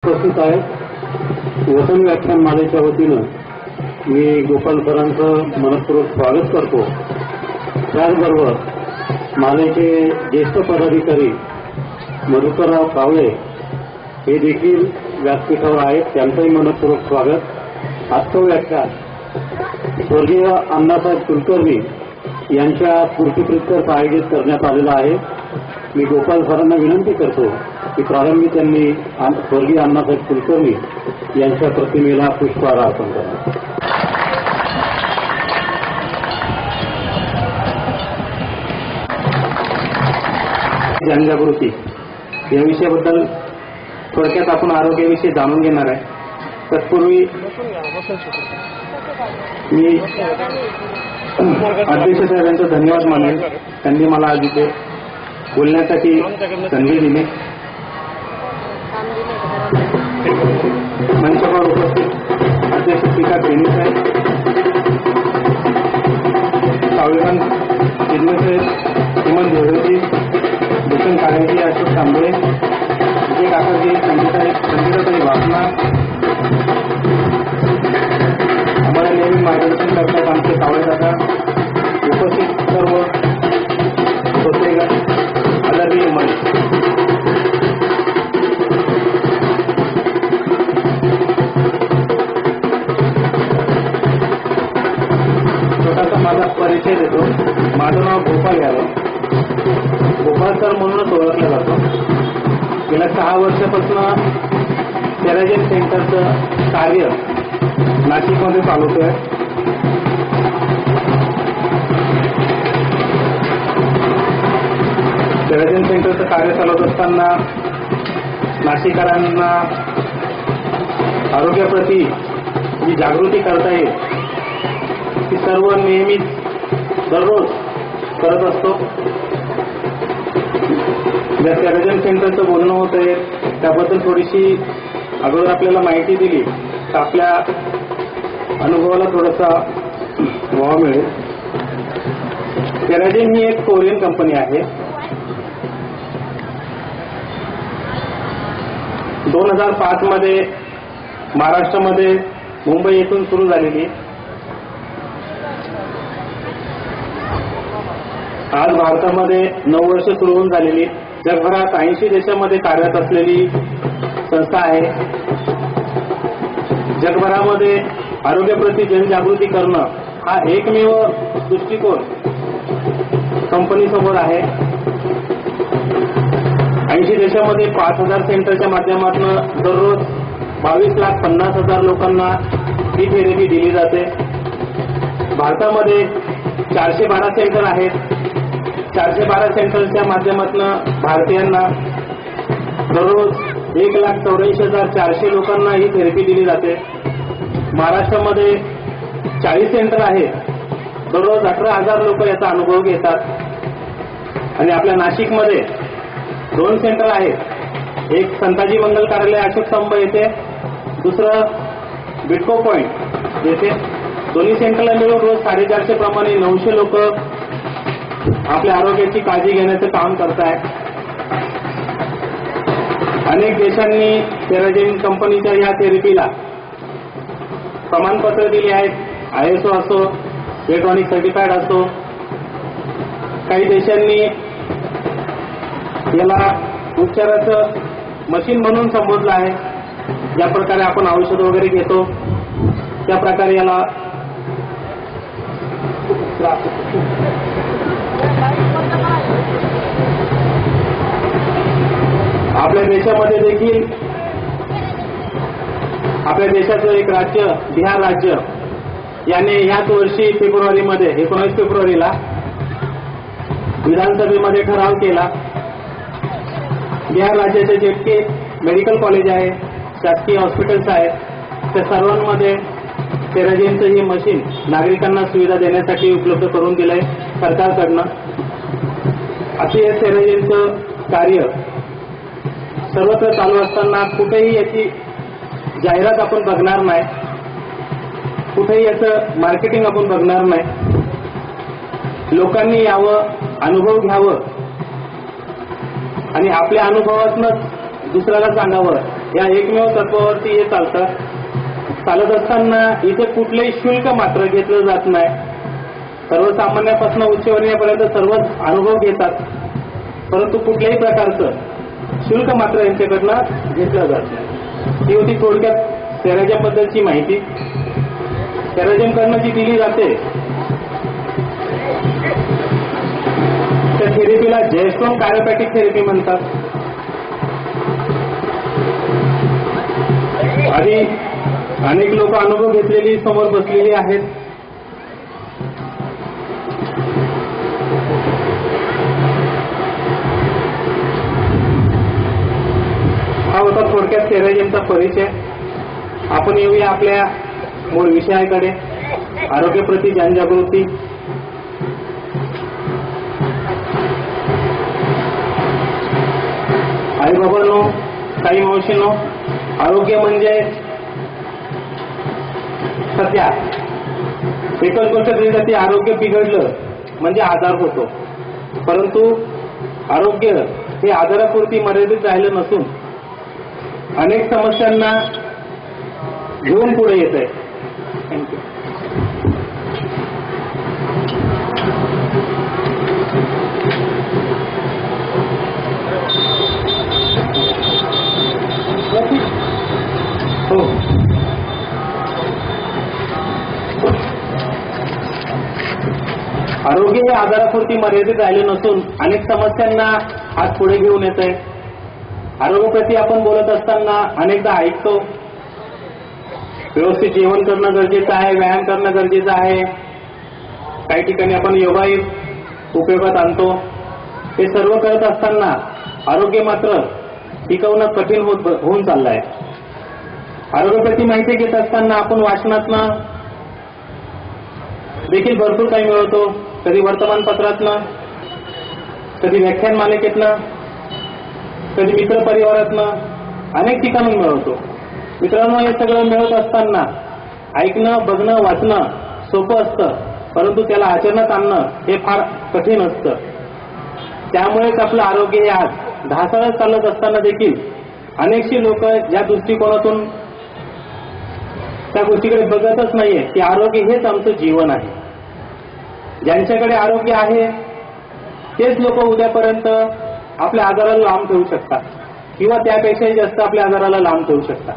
उपस्थित आहेत वचन व्याख्यान मालेच्या वतीनं मी गोपाल सरांचं मनपूर्वक स्वागत करतो। त्याचबरोबर मालेचे ज्येष्ठ पदाधिकारी मधुकरराव कावळे हे देखील व्यासपीठावर आहेत, त्यांचंही मनपूर्वक स्वागत। आजचं व्याख्यान स्वर्गीय अण्णासाहेब कुलकर्णी यांच्या स्मृतिप्रीत्यर्थ आयोजित करण्यात आलेलं आहे। मी गोपाल सरांना विनंती करतो की प्रारंभी त्यांनी स्वर्गीय अण्णासाहेब कुलकर्णी यांच्या प्रतिमेला पुष्पहार अर्पण करावे। जनजागृती या विषयाबद्दल थोडक्यात आपण आरोग्याविषयी जाणून घेणार आहे। तत्पूर्वी मी अध्यक्ष साहेबांचा धन्यवाद मानेल, त्यांनी मला आज इथे बोलण्यासाठी संधी दिली। मंचावर उपस्थित अध्यक्ष श्रीकांत बेनी साहेब, सावळेवान चिन्मय साहेब, हेमंत देवरेजी, भूषण काळेजी, अशोक तांबळे, विजय काकाजी, संगीताताई वासना, आम्हाला नेहमी मार्गदर्शन करतात आमचे सावळेदादा, उपस्थित सर्व श्रोतेगण, आदरणीय मंच। छोटासा माझा परिचय देतो। माझं नाव गोपाल यादव, गोपाल सर म्हणूनच ओळखला जातो। गेल्या 6 वर्षापासून सेराजेन सेंटरचं कार्य नाशिकमध्ये चालवतोय। सेराजेन सेंटरचं कार्य चालवत असताना नाशिककरांना आरोग्याप्रती जी जागृती करता येईल ती सर्व नेहमीच दररोज करत असतो। ज्या सेराजेन सेंटरचं बोलणं होत आहे त्याबद्दल थोडीशी अगोदर आपल्याला माहिती दिली तर आपल्या अनुभवाला थोडासा वाव मिळेल। सेराजेन ही एक कोरियन कंपनी आहे। 2005 मध्ये महाराष्ट्रामध्ये मुंबई येथून सुरू झालेली, आज भारतामध्ये 9 वर्ष सुरू होऊन झालेली, जगभरात 80 देशामध्ये कार्यरत असलेली संस्था आहे। जगभरामध्ये आरोग्याप्रती जनजागृती करणं हा एकमेव दृष्टिकोन कंपनीसमोर आहे। 80 देशामध्ये 5,000 सेंटरच्या माध्यमातून दररोज 22,50,000 लोकांना ही थेरपी दिली जाते। भारतामध्ये 412 सेंटर आहेत। 412 सेंटरच्या माध्यमातून भारतीयांना दररोज 1,84,400 लोकांना ही थेरपी दिली जाते। महाराष्ट्रामध्ये 40 सेंटर आहेत, दररोज 18,000 लोक याचा अनुभव घेतात। आणि आपल्या नाशिकमध्ये 2 सेंटर आहेत, एक संताजी मंगल कार्यालय अशोक स्तंभ येथे, दुसरं बिटको पॉइंट येथे। दोन्ही सेंटरला मिळून रोज 450 प्रमाणे 900 लोक आपल्या आरोग्याची काळजी घेण्याचं काम करतायत। अनेक देशांनी सेराजेन कंपनीच्या या थेरपीला प्रमाणपत्र दिले आहेत। ISO असो, इलेक्ट्रॉनिक सर्टिफाईड असो। काही देशांनी याला उपचाराचं मशीन म्हणून संबोधलं आहे। ज्या प्रकारे आपण औषध वगैरे घेतो त्या प्रकारे याला आपल्या देशामध्ये देखील आपल्या देशाचं एक राज्य बिहार राज्य याने याच वर्षी फेब्रुवारीमध्ये 19 फेब्रुवारीला विधानसभेमध्ये ठराव केला। बिहार राज्याचे जेतके मेडिकल कॉलेज आहे, शासकीय हॉस्पिटल्स आहेत, त्या सर्वांमध्ये सेराजेनचं ही मशीन नागरिकांना सुविधा देण्यासाठी उपलब्ध करून दिलंय सरकारकडनं। असे हे सेराजेनचं कार्य सर्वत्र चालू असताना कुठेही याची जाहिरात आपण बघणार नाही, कुठेही याचं मार्केटिंग आपण बघणार नाही। लोकांनी यावं, अनुभव घ्यावं आणि आपल्या अनुभवातूनच दुसऱ्याला सांगावं या एकमेव तत्वावरती हे चालतात. चालत असताना इथे कुठलेही शुल्क मात्र घेतलं जात नाही. सर्वसामान्यापासून उच्चवर्णीयापर्यंत सर्वच अनुभव घेतात, परंतु कुठल्याही प्रकारचं शुल्क मात्र यांच्याकडनं घेतलं जात नाही. ही होती थोडक्यात सेराजमबद्दलची माहिती. सेराजमकडनं जी दिली जाते त्या थेरपीला जयस्टोन कायोपॅथिक थेरपी म्हणतात. आधी अनेक लोक अनुभव घेतलेली समोर बसलेली आहेत. हा होता थोडक्यात सेराजमचा परिचय. आपण येऊया आपल्या मूळ विषयाकडे, आरोग्याप्रती जनजागृती. आई बाबांनो, काही मावशींनो, आरोग्य म्हणजे सध्या एकच गोष्ट दिली जाते, आरोग्य बिघडलं म्हणजे आजार होतो. परंतु आरोग्य हे आजारापुरती मर्यादित राहिलं नसून अनेक समस्यांना घेऊन पुढे येत आहे. थँक्यू. हो, आरोग्य हे आजारापुरती मर्यादित राहिले नसून अनेक समस्यांना आज पुढे घेऊन येत आहे. आरोग्याप्रती आपण बोलत असताना अनेकदा ऐकतो, व्यवस्थित जेवण करणं गरजेचं आहे, व्यायाम करणं गरजेचं आहे. काही ठिकाणी आपण योगाही उपयोगात आणतो. हे सर्व करत असताना आरोग्य मात्र टिकवणं कठीण होऊन चाललं आहे. आरोग्याप्रती माहिती घेत असताना आपण वाचनातनं देखील भरपूर काही मिळवतो. कधी वर्तमानपत्रातनं, कधी व्याख्यान मालिकेतनं, कधी मित्रपरिवारातनं, अनेक ठिकाणून मिळवतो. मित्रांनो, हे सगळं मिळत असताना ऐकणं, बघणं, वाचणं सोपं असतं, परंतु त्याला आचरणात आणणं हे फार कठीण असतं. त्यामुळेच आपलं आरोग्य हे आज ढासळत चालत असताना देखील अनेकशी लोक ज्या दृष्टिकोनातून त्या गोष्टीकडे बघतच नाहीये की आरोग्य हेच आमचं जीवन आहे. ज्यांच्याकडे आरोग्य आहे तेच लोक उद्यापर्यंत आपल्या आजाराला लांब ठेवू शकतात किंवा त्यापेक्षाही जास्त आपल्या आजाराला लांब ठेवू शकतात.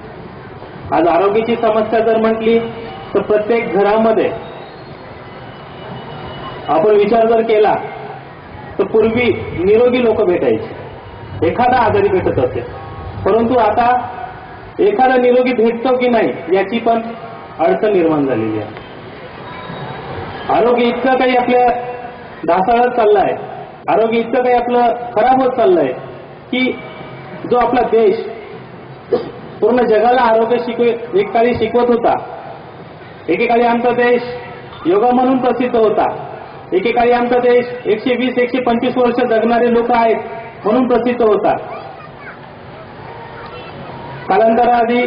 आज आरोग्याची समस्या जर म्हटली तर प्रत्येक घरामध्ये आपण विचार जर केला तर पूर्वी निरोगी लोक भेटायचे, एखादा आजारी भेटत असे. परंतु आता एखादा निरोगी भेटतो की नाही याची पण अडचण निर्माण झालेली आहे. आरोग्य इतकं काही आपल्या ढासळत चाललंय, आरोग्य इतकं काही आपलं खराब होत चाललंय की जो आपला देश पूर्ण जगाला आरोग्य एकेकाळी शिकवत होता, एकेकाळी आमचा देश योगा म्हणून प्रसिद्ध होता, एकेकाळी आमचा देश 120-125 वर्ष जगणारे लोक आहेत म्हणून प्रसिद्ध होता. कालांतराआधी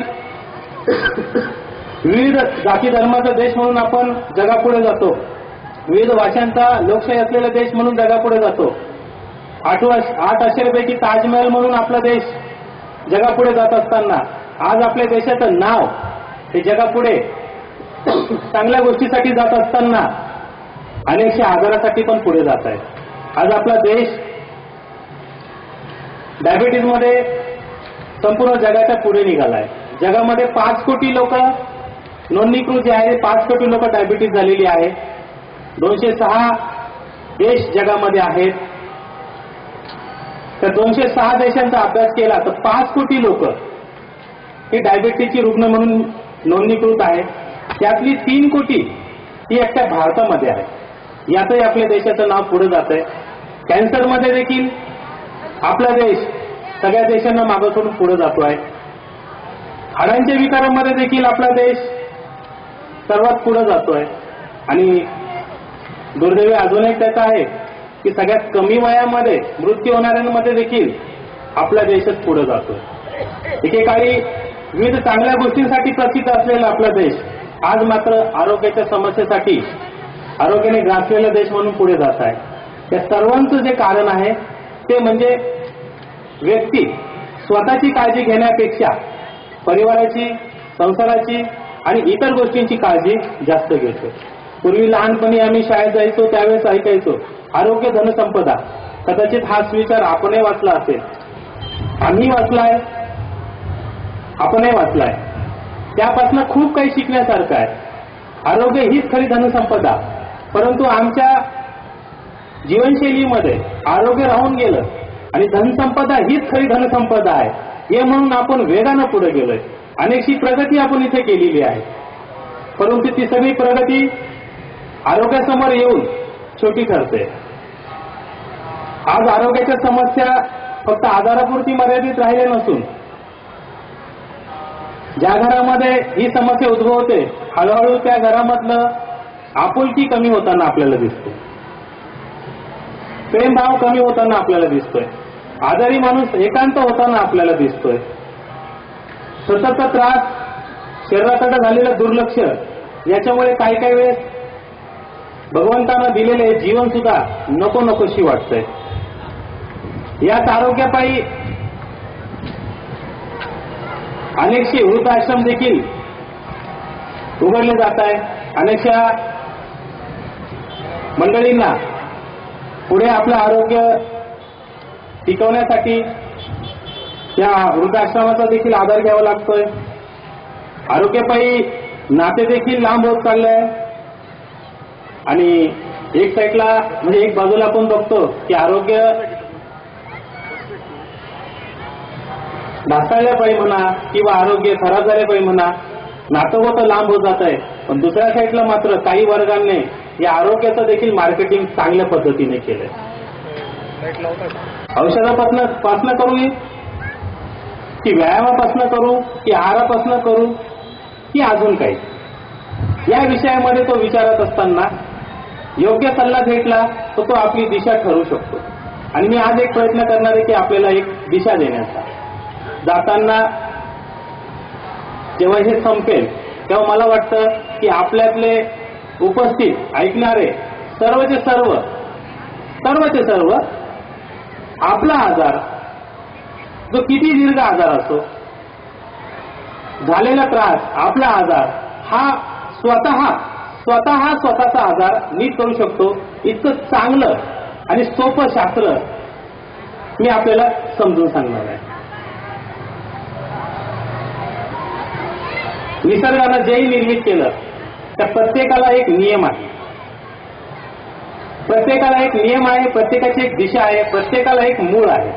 विविध जाती धर्माचा देश म्हणून आपण जगापुढे जातो, विविध भाषांचा लोकशाही असलेला देश म्हणून जगापुढे जातो. 8 आश्चर्यापैकी ताजमहल म्हणून आपला देश जगापुढे जात असताना आज आपल्या देशाचं नाव हे जगापुढे चांगल्या गोष्टीसाठी जात असताना अनेकशे आजारासाठी पण पुढे जात आहे. आज आपला देश डायबिटीजमध्ये संपूर्ण जगाच्या पुढे निघाला आहे. जगामध्ये 5 कोटी लोक नोंदणीकृत जे आहे, 5 कोटी लोक डायबिटीज झालेली आहे. 206 देश जगामध्ये आहेत. तर 206 देशांचा अभ्यास केला तर 5 कोटी लोक हे डायबिटीजची रुग्ण म्हणून नोंदणीकृत आहेत. त्यातली 3 कोटी ही एकट्या भारतामध्ये आहे. यातही आपल्या देशाचं नाव पुढे जात आहे. कॅन्सरमध्ये देखील आपला देश सगळ्या देशांना मागं सोडून पुढे जातो आहे. हाडांच्या विकारामध्ये देखील आपला देश सर्वात पुढे जातोय. आणि दुर्दैवी अजून एक त्याचा आहे की सगळ्यात कमी वयामध्ये मृत्यू होणाऱ्यांमध्ये देखील आपला देशच पुढे जातोय. एकेकाळी विविध चांगल्या गोष्टींसाठी प्रसिद्ध असलेला आपला देश आज मात्र आरोग्याच्या समस्येसाठी आरोग्याने ग्रासलेला देश म्हणून पुढे जात आहे. या सर्वांचं जे कारण आहे ते म्हणजे व्यक्ती स्वतःची काळजी घेण्यापेक्षा परिवाराची, संसाराची आणि इतर गोष्टींची काळजी जास्त घेतो. पूर्वी लहानपणी आम्ही शाळेत जायचो त्यावेळेस ऐकायचो आरोग्य धनसंपदा. कदाचित हाच विचार आपणही वाचला असेल, आम्ही वाचलाय, आपणही वाचलाय. त्यापासून खूप काही शिकण्यासारखं आहे. आरोग्य हीच खरी धनसंपदा. परंतु आमच्या जीवनशैलीमध्ये आरोग्य राहून गेलं आणि धनसंपदा हीच खरी धनसंपदा आहे हे म्हणून आपण वेगानं पुढे गेलोय. अनेकशी प्रगती आपण इथे केलेली आहे, परंतु ती सगळी प्रगती आरोग्यासमोर येऊन छोटी ठरते. आज आरोग्याच्या समस्या फक्त आजारापुरती मर्यादित राहिल्या नसून ज्या घरामध्ये ही समस्या उद्भवते हळूहळू त्या घरामधलं आपुलकी कमी होताना आपल्याला दिसते, प्रेमभाव कमी होताना आपल्याला दिसतोय, आजारी माणूस एकांत होताना आपल्याला दिसतोय. सततचा त्रास, शरीराकडे झालेलं दुर्लक्ष याच्यामुळे काही काही वेळेस भगवंतानं दिलेले जीवन सुद्धा नको नकोशी वाटतंय. याच आरोग्यापायी अनेकशे वृद्धाश्रम देखील उघडले जात आहे. अनेकशा मंडळींना पुढे आपलं आरोग्य टिकवण्यासाठी त्या वृद्धाश्रमाचा देखील आधार घ्यावा लागतोय. आरोग्यापायी नाते देखील लांब होत चाललंय आणि एक साईडला म्हणजे एक बाजूला आपण बघतो की आरोग्य ढासळल्यापायी म्हणा किंवा आरोग्य खराब झाल्यापायी म्हणा नातं होतं लांब होत जात आहे. पण दुसऱ्या साईडला मात्र काही वर्गांनी या आरोग्याचं देखील मार्केटिंग चांगल्या पद्धतीने केलंय. औषधापासून करू की व्यायामापासून करू की आहारापासून करू की अजून काही, या विषयामध्ये तो विचारत असताना योग्य सल्ला भेटला तर तो आपली दिशा ठरवू शकतो. आणि मी आज एक प्रयत्न करणार आहे की आपल्याला एक दिशा देण्याचा. जाताना जेव्हा हे संपेल तेव्हा मला वाटतं की आपल्यातले उपस्थित ऐकणारे सर्वचे सर्व आपला आजार जो किती दीर्घ आजार असो, झालेला त्रास, आपला आजार हा स्वतःचा आजार नीट करू शकतो इतकं चांगलं आणि सोपं शास्त्र मी आपल्याला समजून सांगणार आहे. निसर्गानं जेही निर्मित केलं त्या प्रत्येकाला एक नियम आहे, प्रत्येकाची एक दिशा आहे, प्रत्येकाला एक मूळ आहे.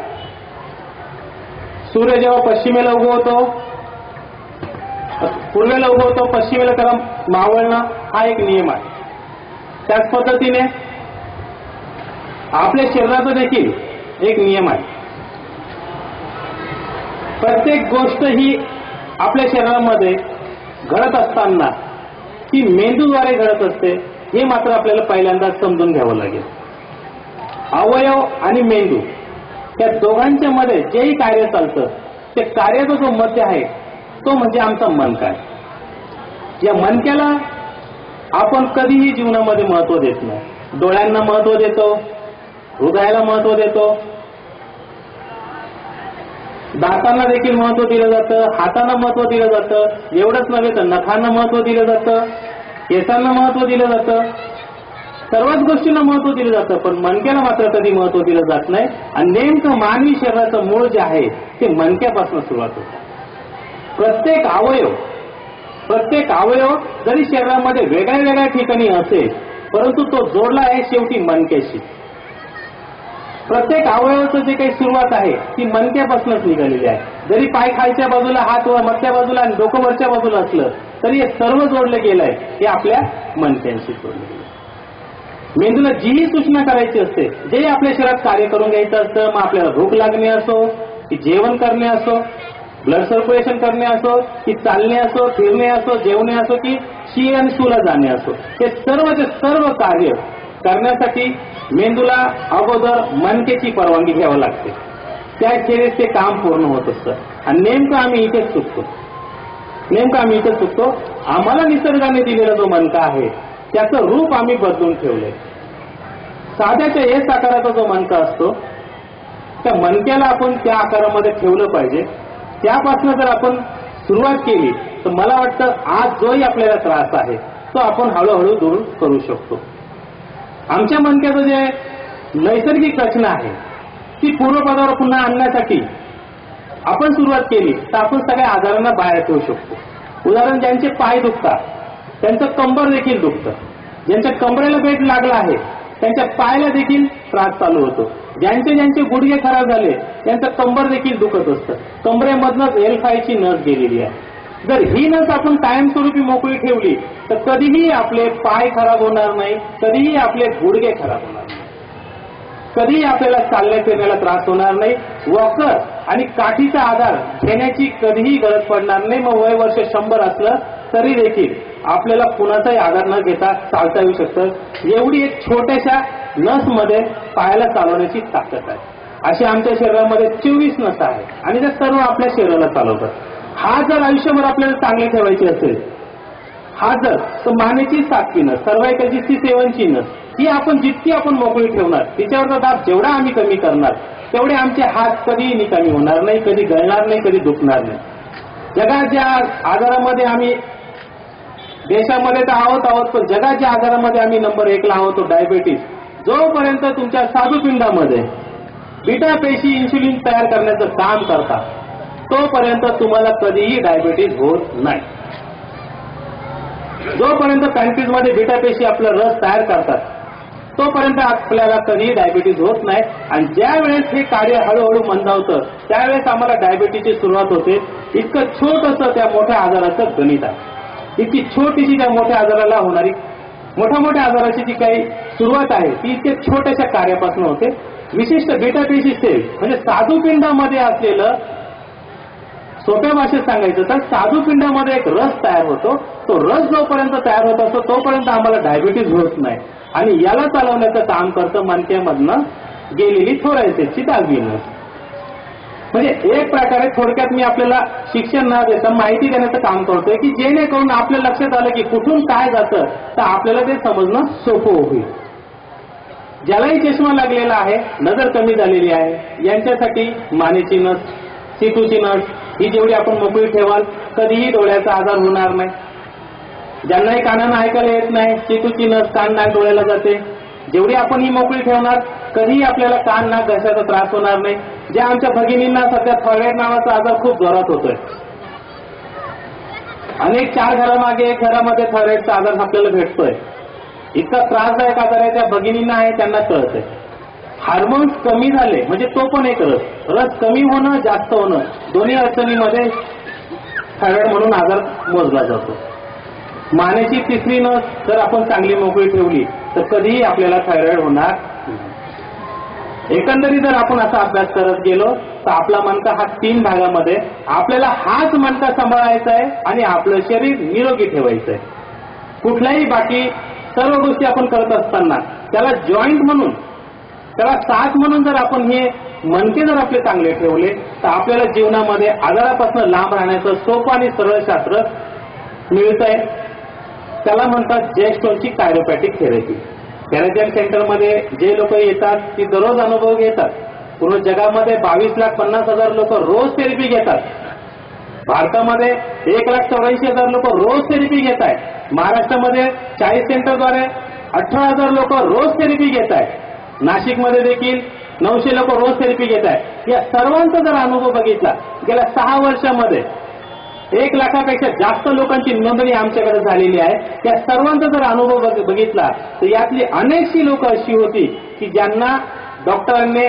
सूर्य जेव्हा पश्चिमेला उगवतो, पूर्वेला उगवतो, पश्चिमेला त्याला मावळणं हा एक नियम आहे. त्याच पद्धतीने आपल्या शरीराचा देखील एक नियम आहे. प्रत्येक गोष्ट ही आपल्या शरीरामध्ये घडत असताना ती मेंदूद्वारे घडत असते हे मात्र आपल्याला पहिल्यांदा समजून घ्यावं लागेल. अवयव आणि मेंदू त्या दोघांच्या मध्ये जेही कार्य चालतं ते कार्याचा जो मध्य आहे तो म्हणजे आमचा मनका आहे. या मनक्याला आपण कधीही जीवनामध्ये महत्व देत नाही. डोळ्यांना महत्व देतो, हृदयाला महत्व देतो, दातांना देखील महत्व दिलं जातं, हातांना महत्व दिलं जातं, एवढंच नव्हे तर नखांना महत्व दिलं जातं, केसांना महत्व दिलं जातं, सर्वच गोष्टींना महत्व दिलं जातं. पण मनक्याला मात्र कधी महत्व दिलं जात नाही. आणि नेमकं मानवी शरीराचं मूळ जे आहे ते मनक्यापासून सुरुवात होतं. प्रत्येक अवयव जरी शरीरामध्ये वेगळ्या ठिकाणी असेल परंतु तो जोडला आहे शेवटी मनक्याशी. प्रत्येक अवयवाचं जे काही सुरुवात आहे ती मनक्यापासूनच निघालेली आहे. जरी पाय खालच्या बाजूला, हात मधल्या बाजूला आणि डोकं वरच्या बाजूला असलं तरी हे सर्व जोडलं गेलंय हे आपल्या मनक्यांशी जोडलं गेलं. मेंदूला जीही सूचना करायची असते, जे आपल्या शरीरात कार्य करून घ्यायचं असतं, मग आपल्याला भूक लागणे असो की जेवण करणे असो, ब्लड सर्क्युलेशन करणे असो की चालणे असो, फिरणे असो, जेवणे असो की शी आणि सूला जाणे असो, हे सर्वचे सर्व कार्य करण्यासाठी मेंदूला अगोदर मनकेची परवानगी घ्यावी लागते. त्याखेरीज ते काम पूर्ण होत असतं. आणि नेमकं आम्ही इथेच चुकतो. आम्हाला निसर्गाने दिलेला जो मनका आहे त्याचं रूप आम्ही बदलून ठेवलंय. साध्याच्या एस आकाराचा जो मनका असतो त्या मनक्याला आपण त्या आकारामध्ये ठेवलं पाहिजे. त्यापासून जर आपण सुरुवात केली तर मला वाटतं आज जोही आपल्याला त्रास आहे तो आपण हळूहळू दूर करू शकतो. आमच्या मणक्याचं जे नैसर्गिक रचना आहे ती पूर्वपदावर पुन्हा आणण्यासाठी आपण सुरुवात केली तर आपण सगळ्या आजारांना बाहेर ठेवू शकतो. उदाहरण, ज्यांचे पाय दुखतात त्यांचं कंबर देखील दुखतं, ज्यांच्या कमरेला बेट लागला आहे त्यांच्या पायाला देखील त्रास चालू होतो, ज्यांचे गुडघे खराब झाले त्यांचं कंबर देखील दुखत असतं. कमरेमधनच L5 ची नस गेलेली आहे. जर ही नस आपण कायमस्वरूपी मोकळी ठेवली तर कधीही आपले पाय खराब होणार नाही, कधीही आपले गुडघे खराब होणार नाही, कधीही आपल्याला चालण्या फिरण्याला त्रास होणार नाही. वॉकर आणि काठीचा आधार घेण्याची कधीही गरज पडणार नाही. मग वय वर्ष 100 असलं तरी देखील आपल्याला कुणाचाही आधार न घेता चालता येऊ शकतं. एवढी एक छोट्याशा नसमध्ये पायाला चालवण्याची ताकद आहे. अशी आमच्या शरीरामध्ये 24 नस आहे आणि त्या सर्व आपल्या शरीराला चालवतात. हा जर आयुष्यभर आपल्याला चांगले ठेवायचे असेल, हा जर तर मानेची 7वी नस, सर्वायकलची C7 ची नस, ही आपण जितकी आपण मोकळी ठेवणार तिच्यावरचा दाब जेवढा आम्ही कमी करणार तेवढे आमचे हात कधीही निकामी होणार नाही, कधी गळणार नाही, कधी दुखणार नाही. जगात ज्या आजारामध्ये आम्ही देशामध्ये तर आहोत पण जगात ज्या आजारामध्ये आम्ही नंबर 1 ला आहोत तो डायबेटीस. जोपर्यंत तुमच्या स्वादुपिंडामध्ये बीटा पेशी इन्सुलिन तयार करण्याचं काम करतात तोपर्यंत तुम्हाला कधीही डायबेटीस होत नाही. जोपर्यंत पॅन्क्रिजमध्ये बीटा पेशी आपला रस तयार करतात तोपर्यंत आपल्याला कधीही डायबिटीज होत नाही. आणि ज्या वेळेस हे कार्य हळूहळू मंदावतं त्यावेळेस आम्हाला डायबिटीजची सुरुवात होते. इतकं छोटंसं त्या मोठ्या आजाराचं गणित आहे. इतकी छोटीशी त्या मोठ्या आजाराला होणारी मोठ्या आजाराची जी काही सुरुवात आहे ती इतक्या छोट्याशा कार्यापासून होते. विशिष्ट बीटा पेशी सेल म्हणजे स्वादुपिंडामध्ये असलेलं, सोप्या भाषेत सांगायचं तर स्वादुपिंडामध्ये एक रस तयार होतो. तो रस जोपर्यंत तयार होत असतो तोपर्यंत आम्हाला डायबिटीज होत नाही. आणि याला चालवण्याचं काम करतं मणक्यामधनं गेलेली थोरायसेसची 10वी नस. म्हणजे एक प्रकारे थोडक्यात मी आपल्याला शिक्षण न देता माहिती देण्याचं काम करतोय की जेणेकरून आपल्या लक्षात आलं की कुठून काय जातं तर आपल्याला ते समजणं सोपं होईल. ज्यालाही चष्मा लागलेला आहे, नजर कमी झालेली आहे, यांच्यासाठी मानेची नस, C2 ची नस ही जेवढी आपण मोकळी ठेवाल कधीही डोळ्याचा आजार होणार नाही. ज्यांनाही कानानं ऐकायला येत नाही, C2 ची नस कान नाक डोळ्याला जाते. जेवढी आपण ही मोकळी ठेवणार कधीही आपल्याला कान नाक घशाचा त्रास होणार नाही. ज्या आमच्या भगिनींना सध्या थायरॉइड नावाचा आजार खूप जोरात होतोय, अनेक 4 घरामागे 1 घरामध्ये थायरॉइडचा आजार आपल्याला भेटतोय. इतका त्रासदायक आजार आहे त्या भगिनींना आहे, त्यांना कळतंय. हार्मोन्स कमी झाले म्हणजे तो पण एक रस कमी होणं, जास्त होणं, दोन्ही अडचणीमध्ये थायरॉइड म्हणून आजार मोजला जातो. मानेची 3री नस जर आपण चांगली मोकळी ठेवली तर कधीही आपल्याला थायरॉइड होणार नाही. एकंदरीत जर आपण असा अभ्यास करत गेलो तर आपला मणका हा 3 भागामध्ये, आपल्याला हाच मणका सांभाळायचा आहे आणि आपलं शरीर निरोगी ठेवायचं आहे. कुठल्याही बाकी सर्व गोष्टी आपण करत असताना त्याला जॉईंट म्हणून, त्याला साथ म्हणून जर आपण हे मणके जर आपले चांगले ठेवले तर आपल्याला जीवनामध्ये आजारापासून लांब राहण्याचं सोपं आणि सरळ शास्त्र मिळतंय. त्याला म्हणतात जयस्टोनची कायरोपॅटिक थेरपी. थेरपी सेंटरमध्ये जे लोक येतात ती दररोज अनुभव घेतात. पूर्ण जगामध्ये 22,50,000 लोक रोज थेरपी घेतात. भारतामध्ये 1,84,000 लोक रोज थेरपी घेत आहेत. महाराष्ट्रामध्ये 40 सेंटरद्वारे 18,000 लोक रोज थेरपी घेत आहेत. नाशिकमध्ये देखील 900 लोक रोज थेरपी घेत आहेत. या सर्वांचा जर अनुभव बघितला गेल्या 6 वर्षामध्ये 1 लाखापेक्षा जास्त लोकांची नोंदणी आमच्याकडे झालेली आहे. त्या सर्वांचा जर अनुभव बघितला तर यातली अनेकशी लोक अशी होती की ज्यांना डॉक्टरांनी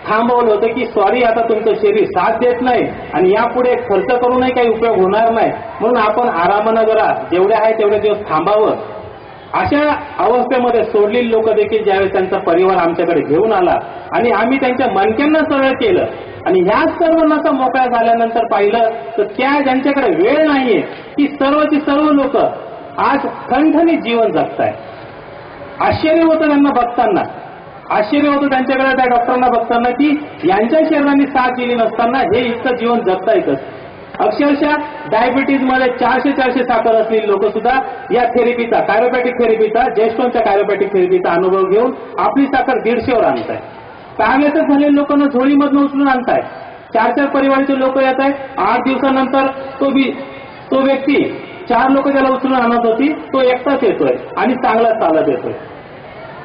थांबवलं होतं की सॉरी, आता तुमचं शरीर साथ देत नाही आणि यापुढे खर्च करूनही काही उपयोग होणार नाही, म्हणून आपण आरामानं जरा जेवढे आहे तेवढे दिवस थांबावं. अशा अवस्थेमध्ये सोडलेली लोक देखील ज्यावेळेस त्यांचा परिवार आमच्याकडे घेऊन आला आणि आम्ही त्यांच्या मणक्यांना सरळ केलं आणि ह्या सर्व नसा मोकळ्या झाल्यानंतर पाहिलं तर त्या ज्यांच्याकडे वेळ नाहीये ती सर्वची सर्व लोक आज ठणठणीत जीवन जगताय. आश्चर्य होतं त्यांना बघताना, आश्चर्य होतं त्यांच्याकडे त्या डॉक्टरांना बघताना की यांच्या शरीराने साथ दिली नसताना हे इतकं जीवन जगतायतच. अक्षरशः डायबिटीज मध्ये 400 साखर असलेली लोक सुद्धा या थेरपीचा, कायरोपॅटिक थेरपीचा, जयस्टोनच्या कायरोपॅटिक थेरपीचा अनुभव घेऊन आपली साखर 150 वर आणताय. पॅरालिसिस झालेल्या लोकांना झोळीमधून उचलून आणताय. 4 परिवाराचे लोक येत आहे. 8 दिवसानंतर तो व्यक्ती 4 लोक त्याला उचलून आणत होती, तो एकटाच येतोय आणि चांगला चालत येतोय.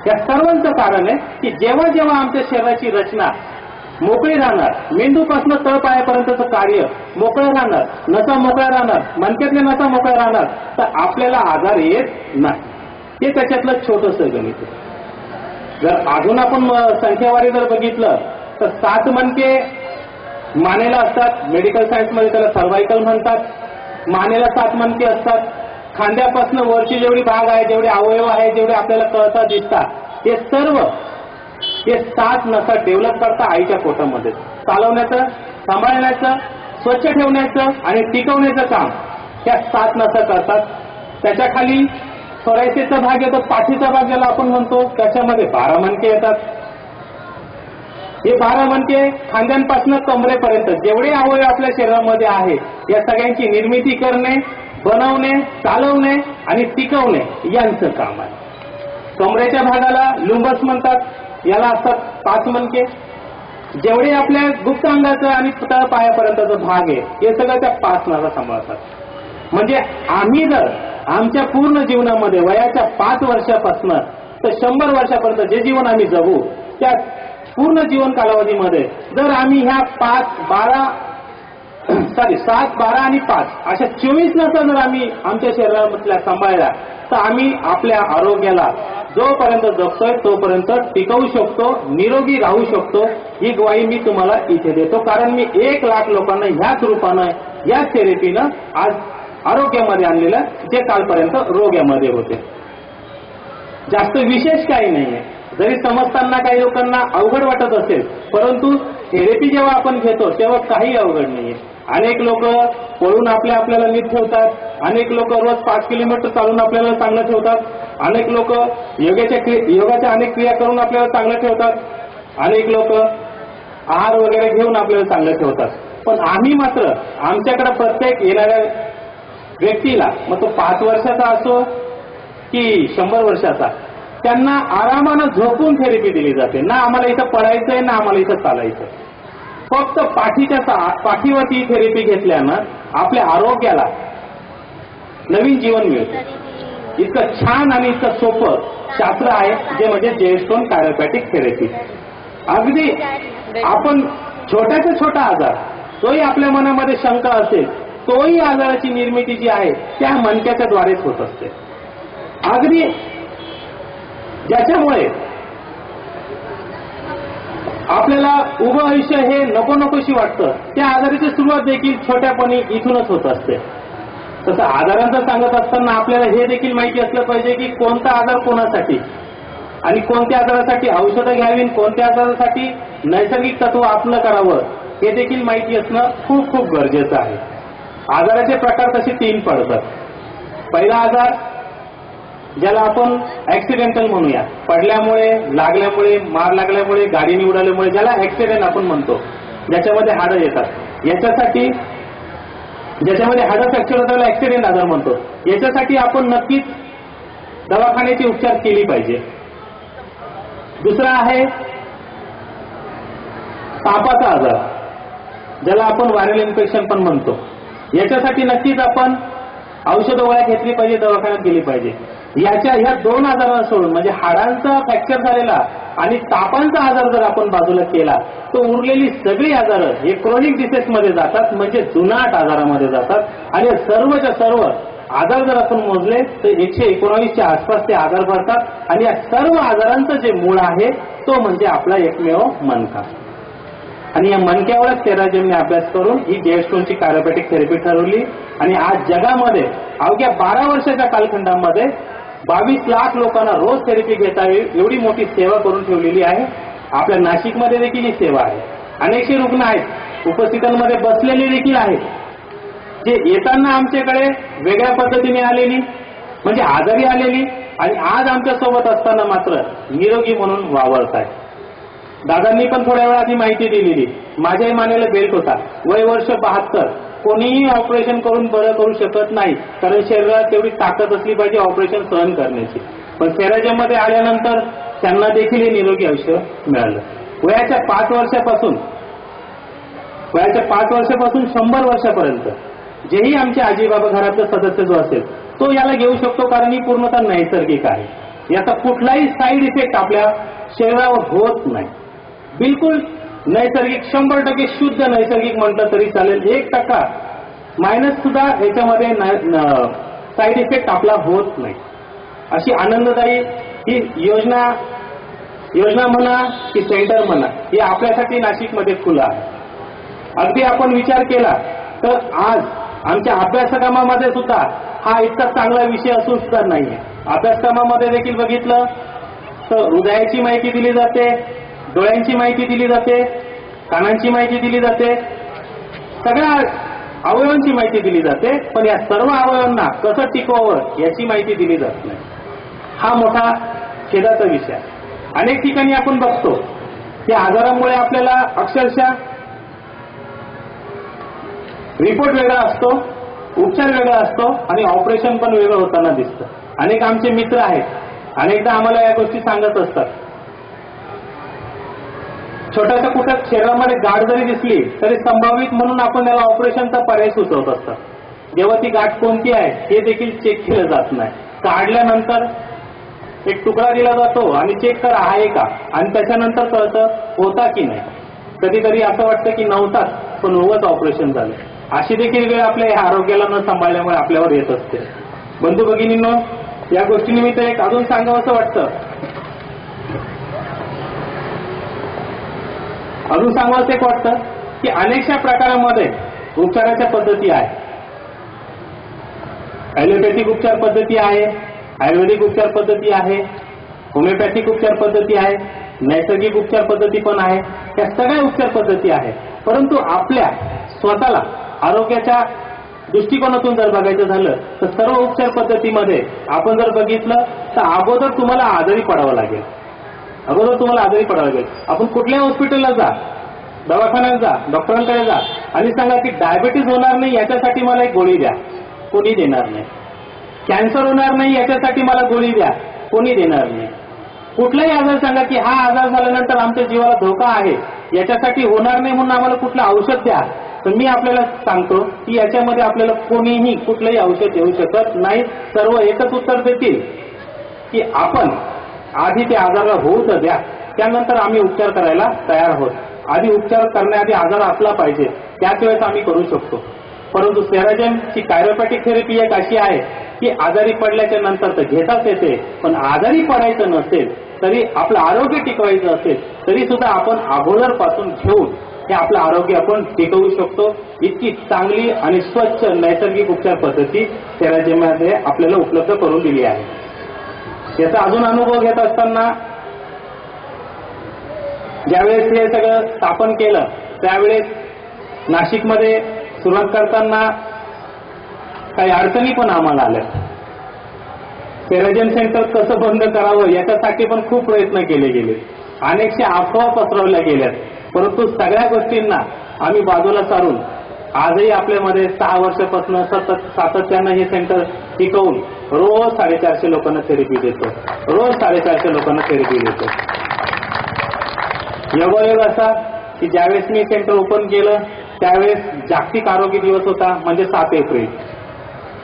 या सर्वांचं कारण आहे की जेव्हा जेव्हा आमच्या शरीराची रचना मोकळी राहणार, मेंदूपासून तळपायापर्यंतचं कार्य मोकळं राहणार, नसा मोकळ्या राहणार, मणक्यातल्या नसा मोकळ्या राहणार, तर आपल्याला आजार येत नाही. हे त्याच्यातलं छोटंसं गणित आहे. जर अजून आपण संख्यावारी जर बघितलं तर 7 मणके मानेला असतात. मेडिकल सायन्समध्ये त्याला सर्वायकल म्हणतात. मानेला 7 मणके असतात. खांद्यापासून वरची जेवढी भाग आहे, जेवढे अवयव आहे, जेवढे आपल्याला कळतात दिसतात, हे सर्व हे 7 नसा डेव्हलप करता आईच्या पोटामध्ये. चालवण्याचं, सांभाळण्याचं, स्वच्छ ठेवण्याचं आणि टिकवण्याचं काम त्या 7 नसा करतात. त्याच्या खाली थोरायसेचा भाग येतो, पाठीचा भाग ज्याला आपण म्हणतो, त्याच्यामध्ये 12 मणके येतात. हे 12 मणके खांद्यांपासून कमरेपर्यंत जेवढे अवयव आपल्या शरीरामध्ये आहे, या सगळ्यांची निर्मिती करणे, बनवणे, चालवणे आणि टिकवणे यांचं काम आहे. कमरेच्या भागाला लुंबस म्हणतात. याला असतात 5 मणके. जेवढे आपल्या गुप्त अंगाचं आणि तळ पायापर्यंतचा भाग आहे, हे सगळं त्या 5 नसा सांभाळतात. म्हणजे आम्ही जर आमच्या पूर्ण जीवनामध्ये वयाच्या 5 वर्षापासून तर 100 वर्षापर्यंत जे जीवन आम्ही जगू, त्या पूर्ण जीवन कालावधीमध्ये जर आम्ही ह्या 7, 12 आणि 5 अशा 24 नसा जर आम्ही आमच्या शरीरामधल्या सांभाळल्या, तर आम्ही आपल्या आरोग्याला जोपर्यंत जगतोय तोपर्यंत टिकवू शकतो, निरोगी राहू शकतो. ही ग्वाही मी तुम्हाला इथे देतो, कारण मी 1 लाख लोकांना ह्याच रूपानं, याच थेरपीनं आज आरोग्यामध्ये आणलेलं, जे कालपर्यंत रोग्यामध्ये होते. जास्त विशेष काही नाहीये. जरी समजताना काही लोकांना अवघड वाटत असेल, परंतु थेरपी जेव्हा आपण घेतो तेव्हा काही अवघड नाहीये. अनेक लोक पळून आपल्याला नीट ठेवतात. अनेक लोक रोज 5 किलोमीटर चालून आपल्याला चांगलं ठेवतात. अनेक लोक योगाच्या अनेक क्रिया करून आपल्याला चांगलं ठेवतात. अनेक लोक आहार वगैरे घेऊन आपल्याला चांगलं ठेवतात. पण आम्ही मात्र आमच्याकडे प्रत्येक येणाऱ्या व्यक्तीला, मग तो 5 वर्षाचा असो की 100 वर्षाचा, त्यांना आरामानं झोपून थेरपी दिली जाते. ना आम्हाला इथं पडायचंय, ना आम्हाला इथं चालायचं. फक्त पाठीवरती थेरपी घेतल्यानं आपल्या आरोग्याला नवीन जीवन मिळतं. इतकं छान आणि इतकं सोपं शास्त्र आहे, जे म्हणजे जेडस्टोन कायरोप्रॅक्टिक थेरपी. अगदी आपण छोट्याचा छोटा आजार, तोही आपल्या मनामध्ये शंका असेल, तोही आजाराची निर्मिती जी आहे त्या मणक्याच्या द्वारेच होत असते. अगदी ज्याच्यामुळे आपल्याला उभं आयुष्य हे नको नकोशी वाटतं, त्या आजाराची सुरुवात देखील छोट्यापणी इथूनच होत असते. तसं आजारांचं सांगत असताना आपल्याला हे देखील माहिती असलं पाहिजे की कोणता आजार कोणासाठी आणि कोणत्या आजारासाठी औषधं घ्यावी, कोणत्या आजारासाठी नैसर्गिक तत्व आपलं करावं, हे देखील माहिती असणं खूप खूप गरजेचं आहे. आजाराचे प्रकार तसे 3 पडतात. पहिला आजार ज्याला आपण ऍक्सिडेंटल म्हणूया, पडल्यामुळे, लागल्यामुळे, मार लागल्यामुळे, गाडीने उडाल्यामुळे, ज्याला ऍक्सिडेंट आपण म्हणतो, ज्याच्यामध्ये हाडं येतात, याच्यासाठी, ज्याच्यामध्ये हाडं फ्रॅक्चर होतं त्याला ऍक्सिडेंट आजार म्हणतो. याच्यासाठी आपण नक्कीच दवाखान्याचे उपचार केली पाहिजे. दुसरा आहे तापाचा आजार, ज्याला आपण व्हायरल इन्फेक्शन पण म्हणतो. याच्यासाठी नक्कीच आपण औषधं गोळ्या घेतली पाहिजे, दवाखान्यात गेली पाहिजे. ह्या 2 आजारांना सोडून, म्हणजे हाडांचा फ्रॅक्चर झालेला आणि तापांचा आजार जर आपण बाजूला केला, तर उरलेली सगळी आजार हे क्रोनिक डिसीजमध्ये जातात, म्हणजे जुनाट आजारामध्ये जातात. आणि सर्वच्या सर्व आजार जर आपण मोजले तर 119च्या आसपास ते आजार भरतात. आणि या सर्व आजारांचं जे मूळ आहे तो म्हणजे आपला एकमेव मणका. आणि या मणक्यावरच सेराजिमने अभ्यास करून ही जेडस्टोनची कायरोप्रॅक्टिक थेरपी ठरवली. आणि आज जगामध्ये अवघ्या 12 वर्षाच्या कालखंडामध्ये 22 लाख लोकांना रोज थेरपी घेता येईल एवढी मोठी सेवा करून ठेवलेली आहे. आपल्या नाशिकमध्ये देखील ही सेवा आहे. अनेकशे रुग्ण आहेत, उपस्थितांमध्ये बसलेले देखील आहेत, जे येताना आमच्याकडे वेगळ्या पद्धतीने आलेली, म्हणजे आजारी आलेली, आणि आज आमच्या सोबत असताना मात्र निरोगी म्हणून वावरत आहे. दादांनी पण थोड्या वेळा आधी माहिती दिलेली, माझ्याही मानेला बेल्ट होता, वय वर्ष 72, कोणीही ऑपरेशन करून बरं करू शकत नाही, कारण शरीरात तेवढी ताकद असली पाहिजे ऑपरेशन सहन करण्याची. पण सेराजिममध्ये आल्यानंतर त्यांना देखील हे निरोगी आयुष्य मिळालं. वयाच्या 5 वर्षापासून वयाच्या 5 वर्षापासून 100 वर्षापर्यंत जेही आमचे आजी बाबा घरातलं सदस्य जो असेल तो याला घेऊ शकतो, कारण ही पूर्णतः नैसर्गिक आहे. याचा कुठलाही साईड इफेक्ट आपल्या शरीरावर होत नाही. बिलकुल नैसर्गिक, 100% शुद्ध नैसर्गिक म्हटलं तरी चालेल. 1% मायनस सुद्धा याच्यामध्ये साईड इफेक्ट आपला होत नाही. अशी आनंददायी ही योजना म्हणा की सेंटर म्हणा, हे आपल्यासाठी नाशिकमध्ये खुलं आहे. अगदी आपण विचार केला तर आज आमच्या अभ्यासक्रमामध्ये सुद्धा हा इतका चांगला विषय असून सुद्धा नाहीये. अभ्यासक्रमामध्ये देखील बघितलं तर हृदयाची माहिती दिली जाते, डोळ्यांची माहिती दिली जाते, कानांची माहिती दिली जाते, सगळ्या अवयवांची माहिती दिली जाते, पण या सर्व अवयवांना कसं टिकवावं याची माहिती दिली जात नाही. हा मोठा खेदाचा विषय. अनेक ठिकाणी आपण बघतो की आजारामुळे आपल्याला अक्षरशः रिपोर्ट वेगळा असतो, उपचार वेगळा असतो आणि ऑपरेशन पण वेगळं होताना दिसतं. अनेक आमचे मित्र आहेत, अनेकदा आम्हाला या गोष्टी सांगत असतात. छोट्याशा कुठं शरीरामध्ये गाठ जरी दिसली तरी संभावित म्हणून आपण त्याला ऑपरेशनचा पर्याय सुचवत असतात. जेव्हा ती गाठ कोणती आहे हे देखील चेक केलं जात नाही. काढल्यानंतर एक तुकडा दिला जातो आणि चेक कर आहे का, आणि त्याच्यानंतर कळतं होता की नाही. कधीतरी असं वाटतं की नव्हताच, पण उगाच ऑपरेशन झालं. अशी देखील वेळ आपल्या या आरोग्याला न सांभाळल्यामुळे आपल्यावर येत असते. बंधू भगिनींनो, या गोष्टीनिमित्त एक अजून सांगावंसं वाटतं, की अनेकशा प्रकारामध्ये उपचाराच्या पद्धती आहे. ॲलोपॅथिक उपचार पद्धती आहे, आयुर्वेदिक उपचार पद्धती आहे, होमिओपॅथिक उपचार पद्धती आहे, नैसर्गिक उपचार पद्धती पण आहे. या सगळ्या उपचार पद्धती आहेत. परंतु आपल्या स्वतःला आरोग्याच्या दृष्टिकोनातून जर बघायचं झालं तर सर्व उपचार पद्धतीमध्ये आपण जर बघितलं तर अगोदर तुम्हाला आजारी पडावं लागेल. आपण कुठल्याही हॉस्पिटलला जा, दवाखान्यात जा, डॉक्टरांकडे जा आणि सांगा की डायबिटीज होणार नाही याच्यासाठी मला एक गोळी द्या, कोणी देणार नाही. कॅन्सर होणार नाही याच्यासाठी मला गोळी द्या, कोणी देणार नाही. कुठलाही आजार सांगा की हा आजार झाल्यानंतर आमच्या जीवाला धोका आहे, याच्यासाठी होणार नाही म्हणून आम्हाला कुठलं औषध द्या, तर मी आपल्याला सांगतो की याच्यामध्ये आपल्याला कोणीही कुठलंही औषध देऊ शकत नाही. सर्व एकच उत्तर देतील की आपण आधी त्या आजाराला होऊ तर द्या, त्यानंतर आम्ही उपचार करायला तयार आहोत. आधी उपचार करण्याआधी आजार असला पाहिजे, त्याच वेळेस आम्ही करू शकतो. परंतु सेराजेमची कायरोपॅटिक थेरपी एक अशी आहे की आजारी पडल्याच्या नंतर तर घेताच येते, पण आजारी पडायचं नसेल तरी आपलं आरोग्य टिकवायचं असेल तरी सुद्धा आपण अगोदरपासून घेऊन हे आपलं आरोग्य आपण टिकवू शकतो. इतकी चांगली आणि स्वच्छ नैसर्गिक उपचार पद्धती सेराजेममध्ये आपल्याला उपलब्ध करून दिली आहे. याचा अजून अनुभव घेत असताना ज्यावेळेस हे सगळं स्थापन केलं त्यावेळेस नाशिकमध्ये सुरुवात करताना काही अडचणी पण आम्हाला आल्या. सेराजेम सेंटर कसं बंद करावं याच्यासाठी पण खूप प्रयत्न केले गेले, अनेकशा अफवा पसरवल्या गेल्यात. परंतु सगळ्या गोष्टींना आम्ही बाजूला सारून आजही आपल्यामध्ये 6 वर्षापासून सातत्यानं हे सेंटर टिकवून रोज 450 लोकांना थेरपी देतो. योगायोग असा की ज्यावेळेस मी सेंटर ओपन केलं त्यावेळेस जागतिक आरोग्य दिवस होता, म्हणजे 7 एप्रिल.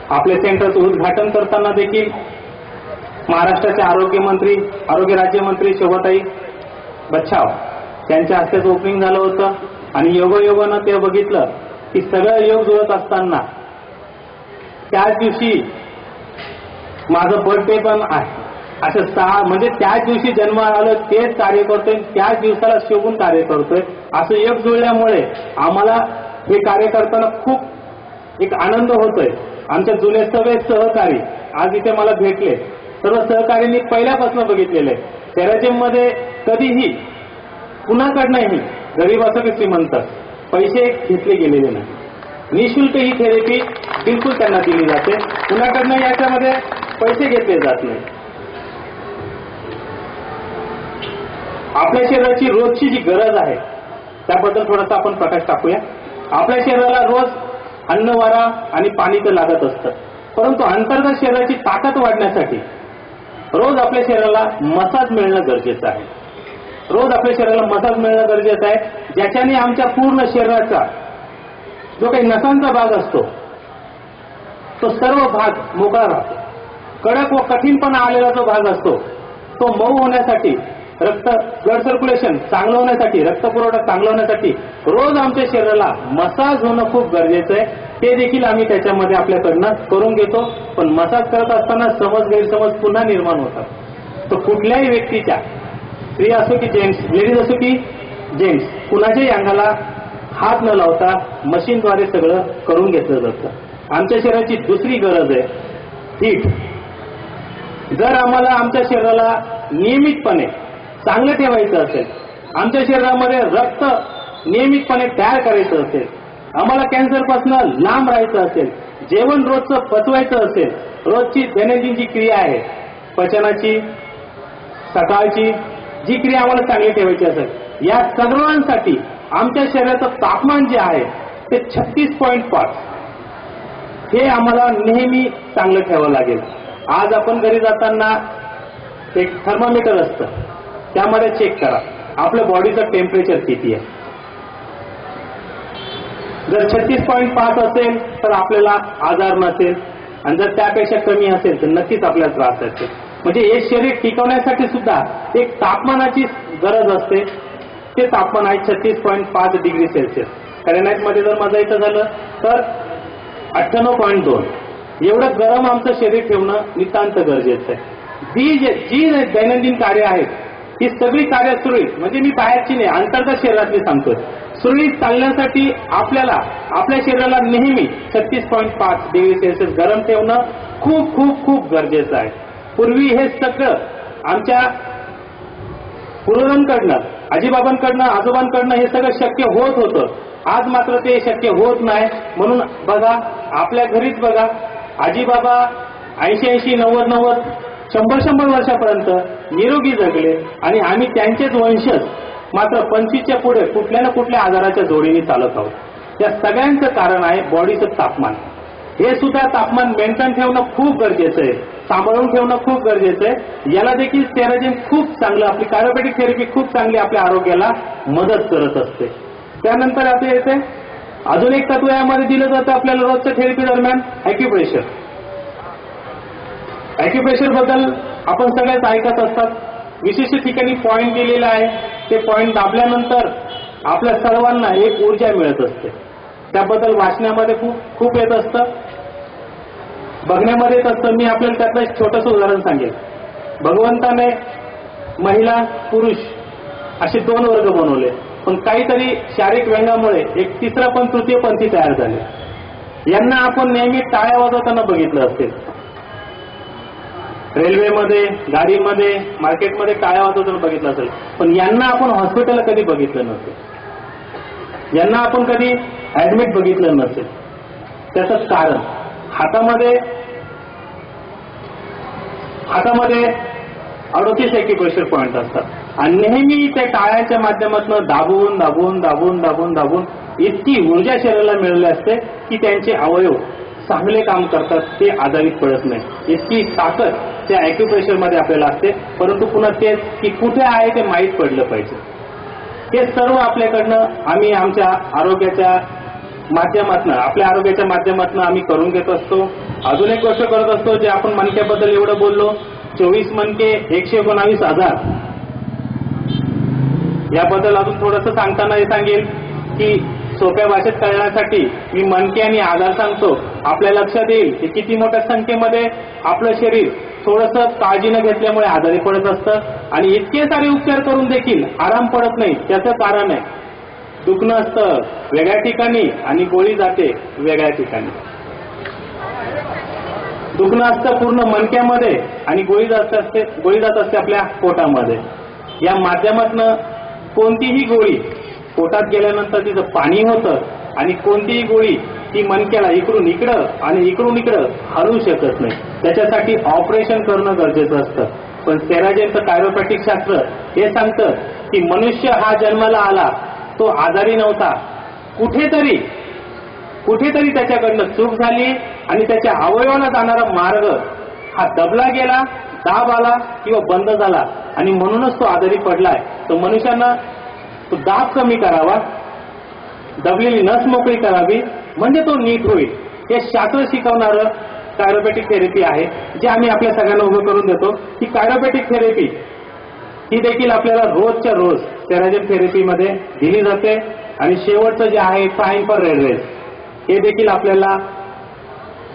आपल्या सेंटरचं उद्घाटन करताना देखील महाराष्ट्राचे आरोग्य राज्यमंत्री शोभाताई बच्छाव त्यांच्या हस्ते ओपनिंग झालं होतं. आणि योगायोगानं ते बघितलं की सगळं योग जुळत असताना त्याच दिवशी माझं बर्थडे पण आहे. असं म्हणजे त्याच दिवशी जन्म आलं तेच कार्य करतोय, त्याच दिवसाला शोभून कार्य करतोय, असं योग जुळल्यामुळे आम्हाला हे कार्य करताना खूप एक आनंद होतोय. आमच्या जुने सगळे सहकारी आज इथे मला भेटले. सर्व सहकार्यांनी पहिल्यापासून बघितलेलं आहे सेराजेममध्ये कधीही कुणाकडनंही गरीब असो की श्रीमंत पैसे घेतले गेलेले नाही. निःशुल्क ही थेरपी बिलकुल त्यांना दिली जाते, कुणाकडनं याच्यामध्ये पैसे घेतले जात नाही. आपल्या शरीराची रोजची जी गरज आहे त्याबद्दल थोडासा आपण प्रकाश टाकूया. आपल्या शरीराला रोज अन्न, वारा आणि पाणी तर लागत असतं, परंतु अंतर्गत शरीराची ताकद वाढण्यासाठी रोज आपल्या शरीराला मसाज मिळणं गरजेचं आहे. रोज आपल्या शरीराला मसाज मिळणं गरजेचं आहे, ज्याच्याने आमच्या पूर्ण शरीराचा जो काही नसांचा भाग असतो तो सर्व भाग मोकळा राहतो. कडक व कठीणपणा आलेला जो भाग असतो तो मऊ होण्यासाठी, ब्लड सर्क्युलेशन चांगलं होण्यासाठी, रक्तपुरवठा चांगला होण्यासाठी रोज आमच्या शरीराला मसाज होणं खूप गरजेचं आहे. ते देखील आम्ही त्याच्यामध्ये आपल्याकडनं करून घेतो. पण मसाज करत असताना समज गैरसमज पुन्हा निर्माण होतात. तर कुठल्याही व्यक्तीच्या, स्त्री असो की जेंट्स, लेडीज असो की जेंट्स, कुणाच्याही अंगाला हात न लावता मशीनद्वारे सगळं करून घेतलं जातं. आमच्या शरीराची दुसरी गरज आहे हीट. जर आम्हाला आमच्या शरीराला नियमितपणे चांगलं ठेवायचं असेल, आमच्या शरीरामध्ये रक्त नियमितपणे तयार करायचं असेल, आम्हाला कॅन्सरपासून लांब राहायचं असेल, जेवण रोजचं पचवायचं असेल, रोजची दैनंदिन जी क्रिया आहे पचनाची, सकाळची जी क्रिया आम्हाला चांगली ठेवायची असेल, या सर्वांसाठी आमच्या शरीराचं तापमान जे आहे ते 36.5 हे आम्हाला नेहमी चांगलं ठेवावं लागेल. आज आपण घरी जाताना एक थर्मामीटर असतं, त्यामध्ये चेक करा आपल्या बॉडीचं टेम्परेचर किती आहे. जर 36.5 असेल तर आपल्याला आजार नसेल, आणि जर त्यापेक्षा कमी असेल तर नक्कीच आपल्याला त्रास असेल. म्हणजे हे शरीर टिकवण्यासाठी सुद्धा एक तापमानाची गरज असते. ते तापमान आहे 36.5 डिग्री सेल्सिअस. फॅरेनहाइटमध्ये जर मोजायचं झालं तर 98.2 एवढं गरम आमचं शरीर ठेवणं नितांत गरजेचं आहे. जी दैनंदिन कार्य आहेत ही सगळी कार्य सुरळीत, म्हणजे मी बाहेरची नाही, अंतर्गत शरीरातली सांगतोय, सुरळीत चालण्यासाठी आपल्याला आपल्या शरीराला नेहमी 36.5 डिग्री सेल्सिअस गरम ठेवणं खूप खूप खूप गरजेचं आहे. पूर्वी हे सगळं आमच्या पूर्वजांकडनं, आजीबाबांकडनं, आजोबांकडनं हे सगळं शक्य होत होतं. आज मात्र ते शक्य होत नाही. म्हणून बघा, आपल्या घरीच बघा, आजीबाबा 80-80, 90-90, 100-100 वर्षापर्यंत निरोगी जगले, आणि आम्ही त्यांचेच वंशज मात्र 25च्या पुढे कुठल्या ना कुठल्या आजाराच्या जोडीने चालत आहोत. या सगळ्यांचं कारण आहे बॉडीचं तापमान. हे सुद्धा तापमान मेंटेन ठेवणं खूप गरजेचं आहे, सांभाळून ठेवणं खूप गरजेचं आहे. याला देखील सेराजिन खूप चांगलं, आपली कायोपॅथिक थेरपी खूप चांगली आपल्या आरोग्याला मदत करत असते. त्यानंतर आपल्या येते अजून एक तत्व यामध्ये दिलं जातं आपल्याला रोजच्या थेरपी दरम्यान, ॲक्युप्रेशर. ॲक्युप्रेशर बद्दल आपण सगळेच ऐकत असतात. विशिष्ट ठिकाणी पॉइंट दिलेला आहे, ते पॉइंट दाबल्यानंतर आपल्या सर्वांना एक ऊर्जा मिळत असते. त्याबद्दल वाचण्यामध्ये खूप येत असतं, बघण्यामध्ये येत असतं. मी आपल्याला त्यातलं एक छोटंसं उदाहरण सांगेल. भगवंताने महिला पुरुष असे 2 वर्ग बनवले, पण काहीतरी शारीरिक व्यंगामुळे एक तिसरा पण तृतीयपंथी तयार झाले. यांना आपण नेहमी टाळ्या वाजवताना बघितलं असेल, रेल्वेमध्ये, गाडीमध्ये, मार्केटमध्ये टाळ्या वाजवताना बघितलं असेल, पण यांना आपण हॉस्पिटलला कधी बघितलं नसेल, यांना आपण कधी ऍडमिट बघितलं नसेल. त्याचं कारण हातामध्ये 38 ॲक्युप्रेशर पॉइंट असतात, आणि नेहमी त्या टाळ्याच्या माध्यमातून दाबून दाबून दाबून दाबून दाबून इतकी ऊर्जा शरीराला मिळाली असते की त्यांचे अवयव चांगले काम करतात, ते आजारी पडत नाही. इतकी ताकद त्या ॲक्युप्रेशर मध्ये आपल्याला असते. परंतु पुन्हा तेच की कुठे आहे ते माहीत पडलं पाहिजे. हे सर्व आपल्याकडनं आम्ही आमच्या आरोग्याच्या माध्यमातून, आपल्या आरोग्याच्या माध्यमातून आम्ही करून घेत असतो. अजून एक गोष्ट करत असतो, जे आपण मणक्याबद्दल एवढं बोललो, 24 मणके 119,000. याबद्दल अजून थोडंसं सांगताना हे सांगेल की सोप्या भाषेत कळण्यासाठी मी मणके आणि आधार सांगतो. आपल्या लक्षात येईल की किती मोठ्या संख्येमध्ये आपलं शरीर थोडंसं काळजीनं घेतल्यामुळे आजारी पडत असतं, आणि इतके सारे उपचार करून देखील आराम पडत नाही. त्याचं कारण आहे दुखणं असतं वेगळ्या ठिकाणी आणि गोळी जाते वेगळ्या ठिकाणी. दुखणं असतं पूर्ण मणक्यामध्ये आणि गोळी जात असते आपल्या पोटामध्ये. या माध्यमातून कोणतीही गोळी पोटात गेल्यानंतर तिचं पाणी होतं, आणि कोणतीही गोळी ती मणक्याला इकडून इकडं आणि इकडून इकडं हलवू शकत नाही. त्याच्यासाठी ऑपरेशन करणं गरजेचं असतं. पण सेराजिनचं कायोपॅथिक शास्त्र हे सांगतं की मनुष्य हा जन्माला आला तो आजारी नव्हता, कुठेतरी त्याच्याकडनं चूक झाली आणि त्याच्या अवयवाला जाणारा मार्ग हा दबला गेला, दाब आला किंवा बंद झाला, आणि म्हणूनच तो आजारी पडलाय. तर मनुष्यानं तो दाब कमी करावा, दबलेली नस मोकळी करावी, म्हणजे तो नीट होईल. हे शास्त्र शिकवणारं कायरोपॅटिक थेरपी आहे, जे आम्ही आपल्या सगळ्यांना उभं करून देतो. ही कायरोपॅटिक थेरपी ही देखील आपल्याला रोजच्या रोज सेराजिम थेरपीमध्ये दिली जाते. आणि शेवटचं जे आहे साइन फॉर रेड रेस, हे देखील आपल्याला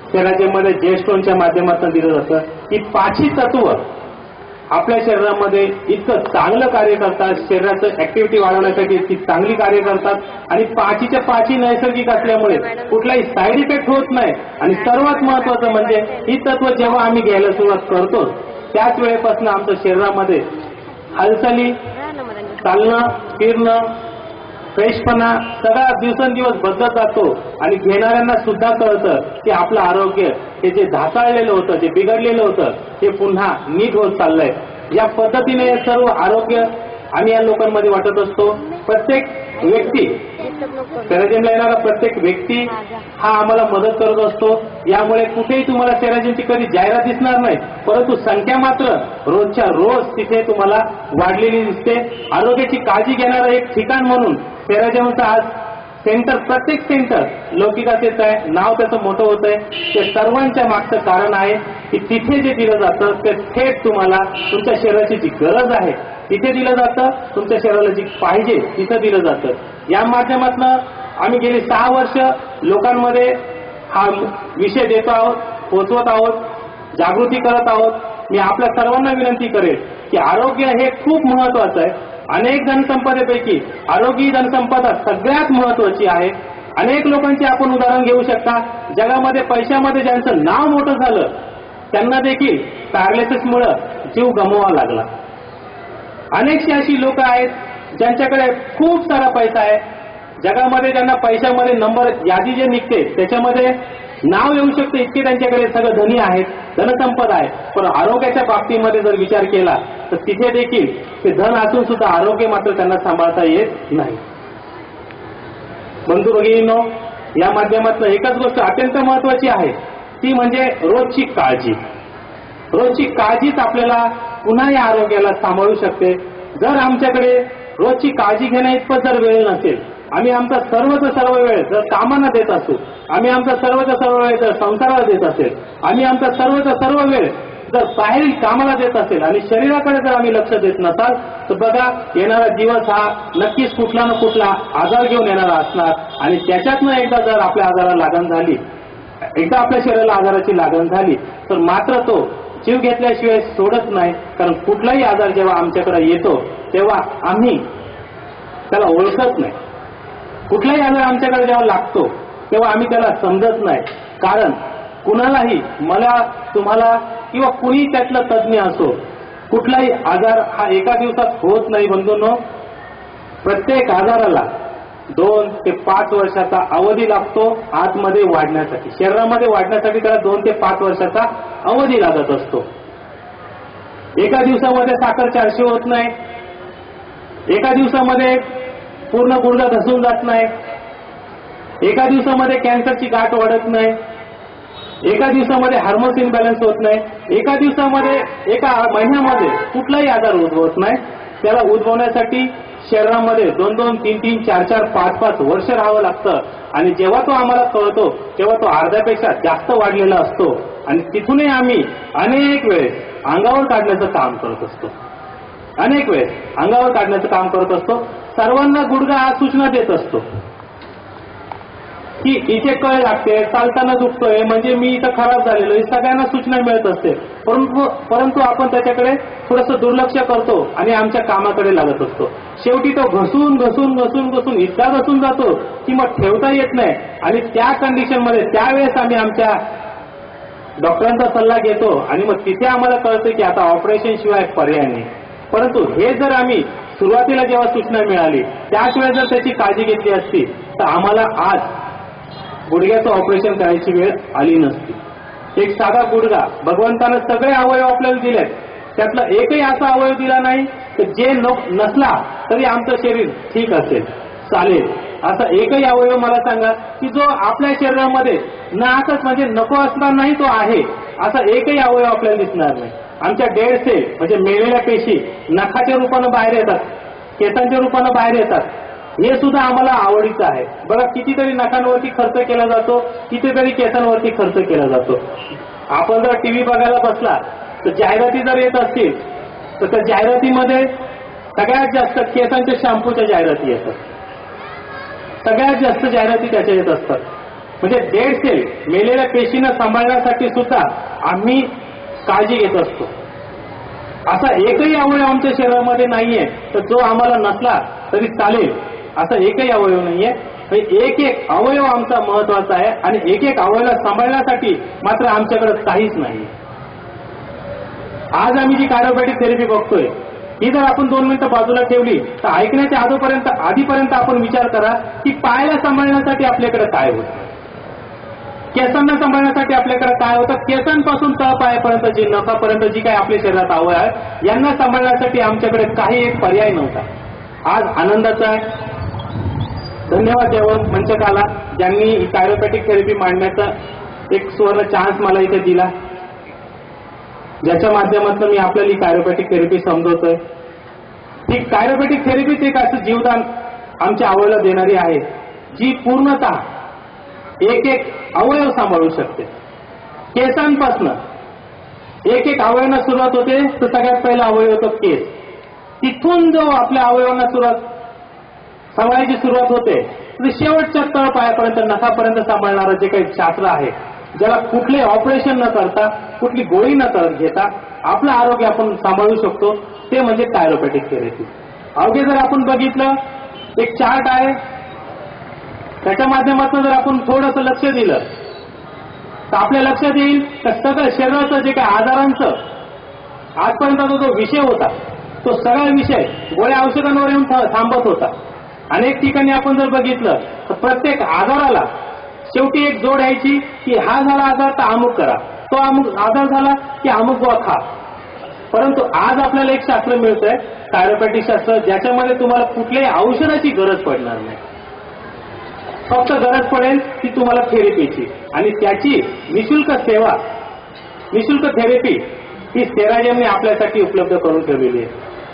सेराजिममध्ये जेस्टोनच्या माध्यमातून दिलं जातं. ही पाची तत्व आपल्या शरीरामध्ये इतकं चांगलं कार्य करतात, शरीराचं ऍक्टिव्हिटी वाढवण्यासाठी इतकी चांगली कार्य करतात. आणि पाचीच्या पाची नैसर्गिक असल्यामुळे कुठलाही साईड इफेक्ट होत नाही. आणि सर्वात महत्वाचं म्हणजे ही तत्व जेव्हा आम्ही घ्यायला सुरुवात करतो त्याच वेळेपासून आमच्या शरीरामध्ये हालचाली, चालणं, फिरणं, फ्रेशपणा सगळा दिवसेंदिवस बदलत जातो. आणि घेणाऱ्यांना सुद्धा कळतं की आपलं आरोग्य हे जे ढासळलेलं होतं, जे बिघडलेलं होतं, ते पुन्हा नीट होत चाललंय. या पद्धतीने हे सर्व आरोग्य आम्ही या लोकांमध्ये वाटत असतो. प्रत्येक व्यक्ती, सेराजिमला येणारा प्रत्येक व्यक्ती हा आम्हाला मदत करत असतो. यामुळे कुठेही तुम्हाला सेराजिमची कधी जाहिरात दिसणार नाही, परंतु संख्या मात्र रोजच्या रोज तिथे तुम्हाला वाढलेली दिसते. आरोग्याची काळजी घेणारं एक ठिकाण म्हणून सेराजिमचं आज सेंटर, प्रत्येक सेंटर लौकिकात येत आहे, नाव त्याचं मोठं होत आहे. ते सर्वांच्या मागचं कारण आहे की तिथे जे दिलं जातं ते थेट तुम्हाला तुमच्या शरीराची जी गरज आहे तिथे दिलं जातं, तुमच्या शरीराला जी पाहिजे तिथं दिलं जातं. या माध्यमातून आम्ही गेली 6 वर्ष लोकांमध्ये हा विषय देतो आहोत, पोहोचवत आहोत, जागृती करत आहोत. मी आपल्या सर्वांना विनंती करेन की आरोग्य हे खूप महत्वाचं आहे. अनेक धनसंपदेपैकी आरोग्य ही धनसंपदा सगळ्यात महत्वाची आहे. अनेक लोकांचे आपण उदाहरण घेऊ शकता. जगामध्ये पैशामध्ये ज्यांचं नाव मोठं झालं त्यांना देखील पॅरालिसिसमुळे जीव गमवावा लागला. अनेकशी अशी लोक आहेत ज्यांच्याकडे खूप सारा पैसा आहे. जगामध्ये ज्यांना पैशामध्ये नंबर यादी जे निघते त्याच्यामध्ये नाव येऊ शकते इतके त्यांच्याकडे सगळं धनी आहेत, धनसंपदा आहे. पण आरोग्याच्या बाबतीमध्ये जर विचार केला तर तिथे देखील ते धन असून सुद्धा आरोग्य मात्र त्यांना सांभाळता येत नाही. बंधू भगिनींनो, या माध्यमातून एकच गोष्ट अत्यंत महत्वाची आहे, ती म्हणजे रोजची काळजी. रोजची काळजीच आपल्याला पुन्हा या आरोग्याला सांभाळू शकते. जर आमच्याकडे रोजची काळजी घेण्या इतपत जर वेळ नसेल, आम्ही आमचा सर्वच सर्व वेळ जर कामांना देत असू, आम्ही आमचा सर्वच सर्व वेळ जर संसाराला देत असेल, आम्ही आमचा सर्वच सर्व वेळ जर बाहेरील कामाला देत असेल आणि शरीराकडे जर आम्ही लक्ष देत नसाल तर बघा येणारा दिवस हा नक्कीच कुठला ना कुठला आजार घेऊन येणारा असणार. आणि त्याच्यातनं एकदा जर आपल्या आजाराला लागण झाली, एकदा आपल्या शरीराला आजाराची लागण झाली तर मात्र तो जीव घेतल्याशिवाय सोडत नाही. कारण कुठलाही आजार जेव्हा आमच्याकडे येतो तेव्हा आम्ही त्याला ओळखत नाही. कुठलाही आजार आमच्याकडे जेव्हा लागतो तेव्हा आम्ही त्याला समजत नाही. कारण कुणालाही, मला, तुम्हाला किंवा कुणी त्यातलं तज्ज्ञ असो, कुठलाही आजार हा एका दिवसात होत नाही. बंधूंनो, प्रत्येक आजाराला 2 ते 5 वर्षाचा अवधी लागतो आतमध्ये वाढण्यासाठी. शरीरामध्ये वाढण्यासाठी त्याला 2 ते 5 वर्षाचा अवधी लागत असतो. एका दिवसामध्ये साखर 400 होत नाही, एका दिवसामध्ये पूर्ण गुडघा धसून जात नाही, एका दिवसामध्ये कॅन्सरची गाठ वाढत नाही, एका दिवसामध्ये हार्मोन्स इनबॅलन्स होत नाही, एका दिवसामध्ये, एका महिन्यामध्ये कुठलाही आजार उद्भवत नाही. त्याला उद्भवण्यासाठी शरीरामध्ये 2-2, 3-3, 4-4, 5-5 वर्ष राहावं लागतं. आणि जेव्हा तो आम्हाला कळतो तेव्हा तो अर्ध्यापेक्षा जास्त वाढलेला असतो. आणि तिथूनही आम्ही अनेक वेळेस अंगावर काढण्याचं काम करत असतो, अनेक वेळेस अंगावर काढण्याचं काम करत असतो. सर्वांना गुडघा हा सूचना देत असतो की इथे कळ लागते, चालताना दुखतोय, म्हणजे मी इथं खराब झालेलो, ही सगळ्यांना सूचना मिळत असते. परंतु आपण त्याच्याकडे थोडंसं दुर्लक्ष करतो आणि आमच्या कामाकडे लागत असतो. शेवटी तो घसून घसून घसून घसून इतका घसून जातो की मग ठेवता येत नाही. आणि त्या कंडिशनमध्ये त्यावेळेस आम्ही आमच्या डॉक्टरांचा सल्ला घेतो आणि मग तिथे आम्हाला कळतं की आता ऑपरेशन शिवाय पर्याय नाही. परंतु हे जर आम्ही सुरुवातीला जेव्हा सूचना मिळाली त्याच वेळेस जर त्याची काळजी घेतली असती तर आम्हाला आज गुडघ्याचं ऑपरेशन करायची वेळ आली नसती. एक साधा गुडघा, भगवंतानं सगळे अवयव आपल्याला दिलेत, त्यातला एकही असा अवयव दिला नाही तर जे नसला तरी आमचं शरीर ठीक असेल, चालेल, असा एकही अवयव मला सांगा की जो आपल्या शरीरामध्ये ना असंच म्हणजे नको असणार नाही तो आहे, असा एकही अवयव आपल्याला दिसणार नाही. आमच्या डेड सेल म्हणजे मेलेल्या पेशी नखाच्या रूपानं बाहेर येतात, केसांच्या रूपानं बाहेर येतात. हे सुद्धा आम्हाला आवडीचं आहे. बघा कितीतरी नखांवरती खर्च केला जातो, कितीतरी केसांवरती खर्च केला जातो. आपण जर टीव्ही बघायला बसला तर जाहिराती जर येत असतील तर त्या जाहिरातीमध्ये सगळ्यात जास्त केसांच्या शॅम्पूच्या जाहिराती येतात. सगळ्यात जास्त जाहिराती त्याच्या येत असतात. म्हणजे डेड सेल मेलेल्या पेशींना सांभाळण्यासाठी सुद्धा आम्ही काळजी घेत असतो. असा एकही अवयव आमच्या शरीरामध्ये नाहीये तर जो आम्हाला नसला तरी चालेल असा एकही अवयव नाहीये. एक एक अवयव आमचा महत्वाचा आहे आणि एक एक अवयवाला सांभाळण्यासाठी मात्र आमच्याकडे काहीच नाही. आज आम्ही जी कायरोप्रॅक्टिक थेरपी बघतोय ही जर आपण 2 मिनिटं बाजूला ठेवली तर ऐकण्याच्या आधीपर्यंत आपण विचार करा की पायाला सांभाळण्यासाठी आपल्याकडे काय होतं, केसांना सांभाळण्यासाठी आपल्याकडे काय होतं. केसांपासून तळपायापर्यंत जी नखापर्यंत जी काही आपल्या शरीरात अवयव आहे यांना सांभाळण्यासाठी आमच्याकडे काही एक पर्याय नव्हता. आज आनंदाचा आहे. धन्यवाद द्यावं मंचकाला ज्यांनी ही कायरोप्रॅक्टिक थेरपी मांडण्याचा एक सुवर्ण चान्स मला इथे दिला, ज्याच्या माध्यमातून मी आपल्याला ही कायरोप्रॅक्टिक थेरपी समजवतोय. ही कायरोप्रॅक्टिक थेरपीच एक असं जीवदान आमच्या अवयवाला देणारी आहे जी पूर्णतः एक एक अवयव सांभाळू शकते. केसांपासनं एक एक अवयवांना सुरुवात होते तर सगळ्यात पहिला अवयव होतो केस. तिथून जो आपल्या अवयवांना सांभाळायची सुरुवात होते तर शेवटच्या तळपायापर्यंत नखापर्यंत सांभाळणारं जे काही शास्त्र आहे, ज्याला कुठले ऑपरेशन न करता कुठली गोळी न घेता आपलं आरोग्य आपण सांभाळू शकतो, ते म्हणजे कायरोप्रॅक्टिक थेरपी. अवघे जर आपण बघितलं एक चार्ट आहे, त्याच्या माध्यमातून जर आपण थोडंसं लक्ष दिलं तर आपल्या लक्षात येईल तर सगळं शरीराचं जे काही आजारांचं आजपर्यंतचा जो विषय होता तो सगळा विषय गोळ्या औषधांवर येऊन थांबत होता. अनेक ठिकाणी आपण जर बघितलं तर प्रत्येक आजाराला शेवटी एक जोड यायची की हा झाला आजार तर अमुक करा, तो अमुक आजार झाला की अमुक गोळा खा. परंतु आज आपल्याला एक शास्त्र मिळतंय कायरोप्रॅक्टिक शास्त्र, ज्याच्यामध्ये तुम्हाला कुठल्याही औषधाची गरज पडणार नाही. फक्त गरज पडेल ती तुम्हाला थेरपीची, आणि त्याची निशुल्क सेवा, निशुल्क थेरपी ही सेराजियमने आपल्यासाठी उपलब्ध करून ठेवलेली आहे.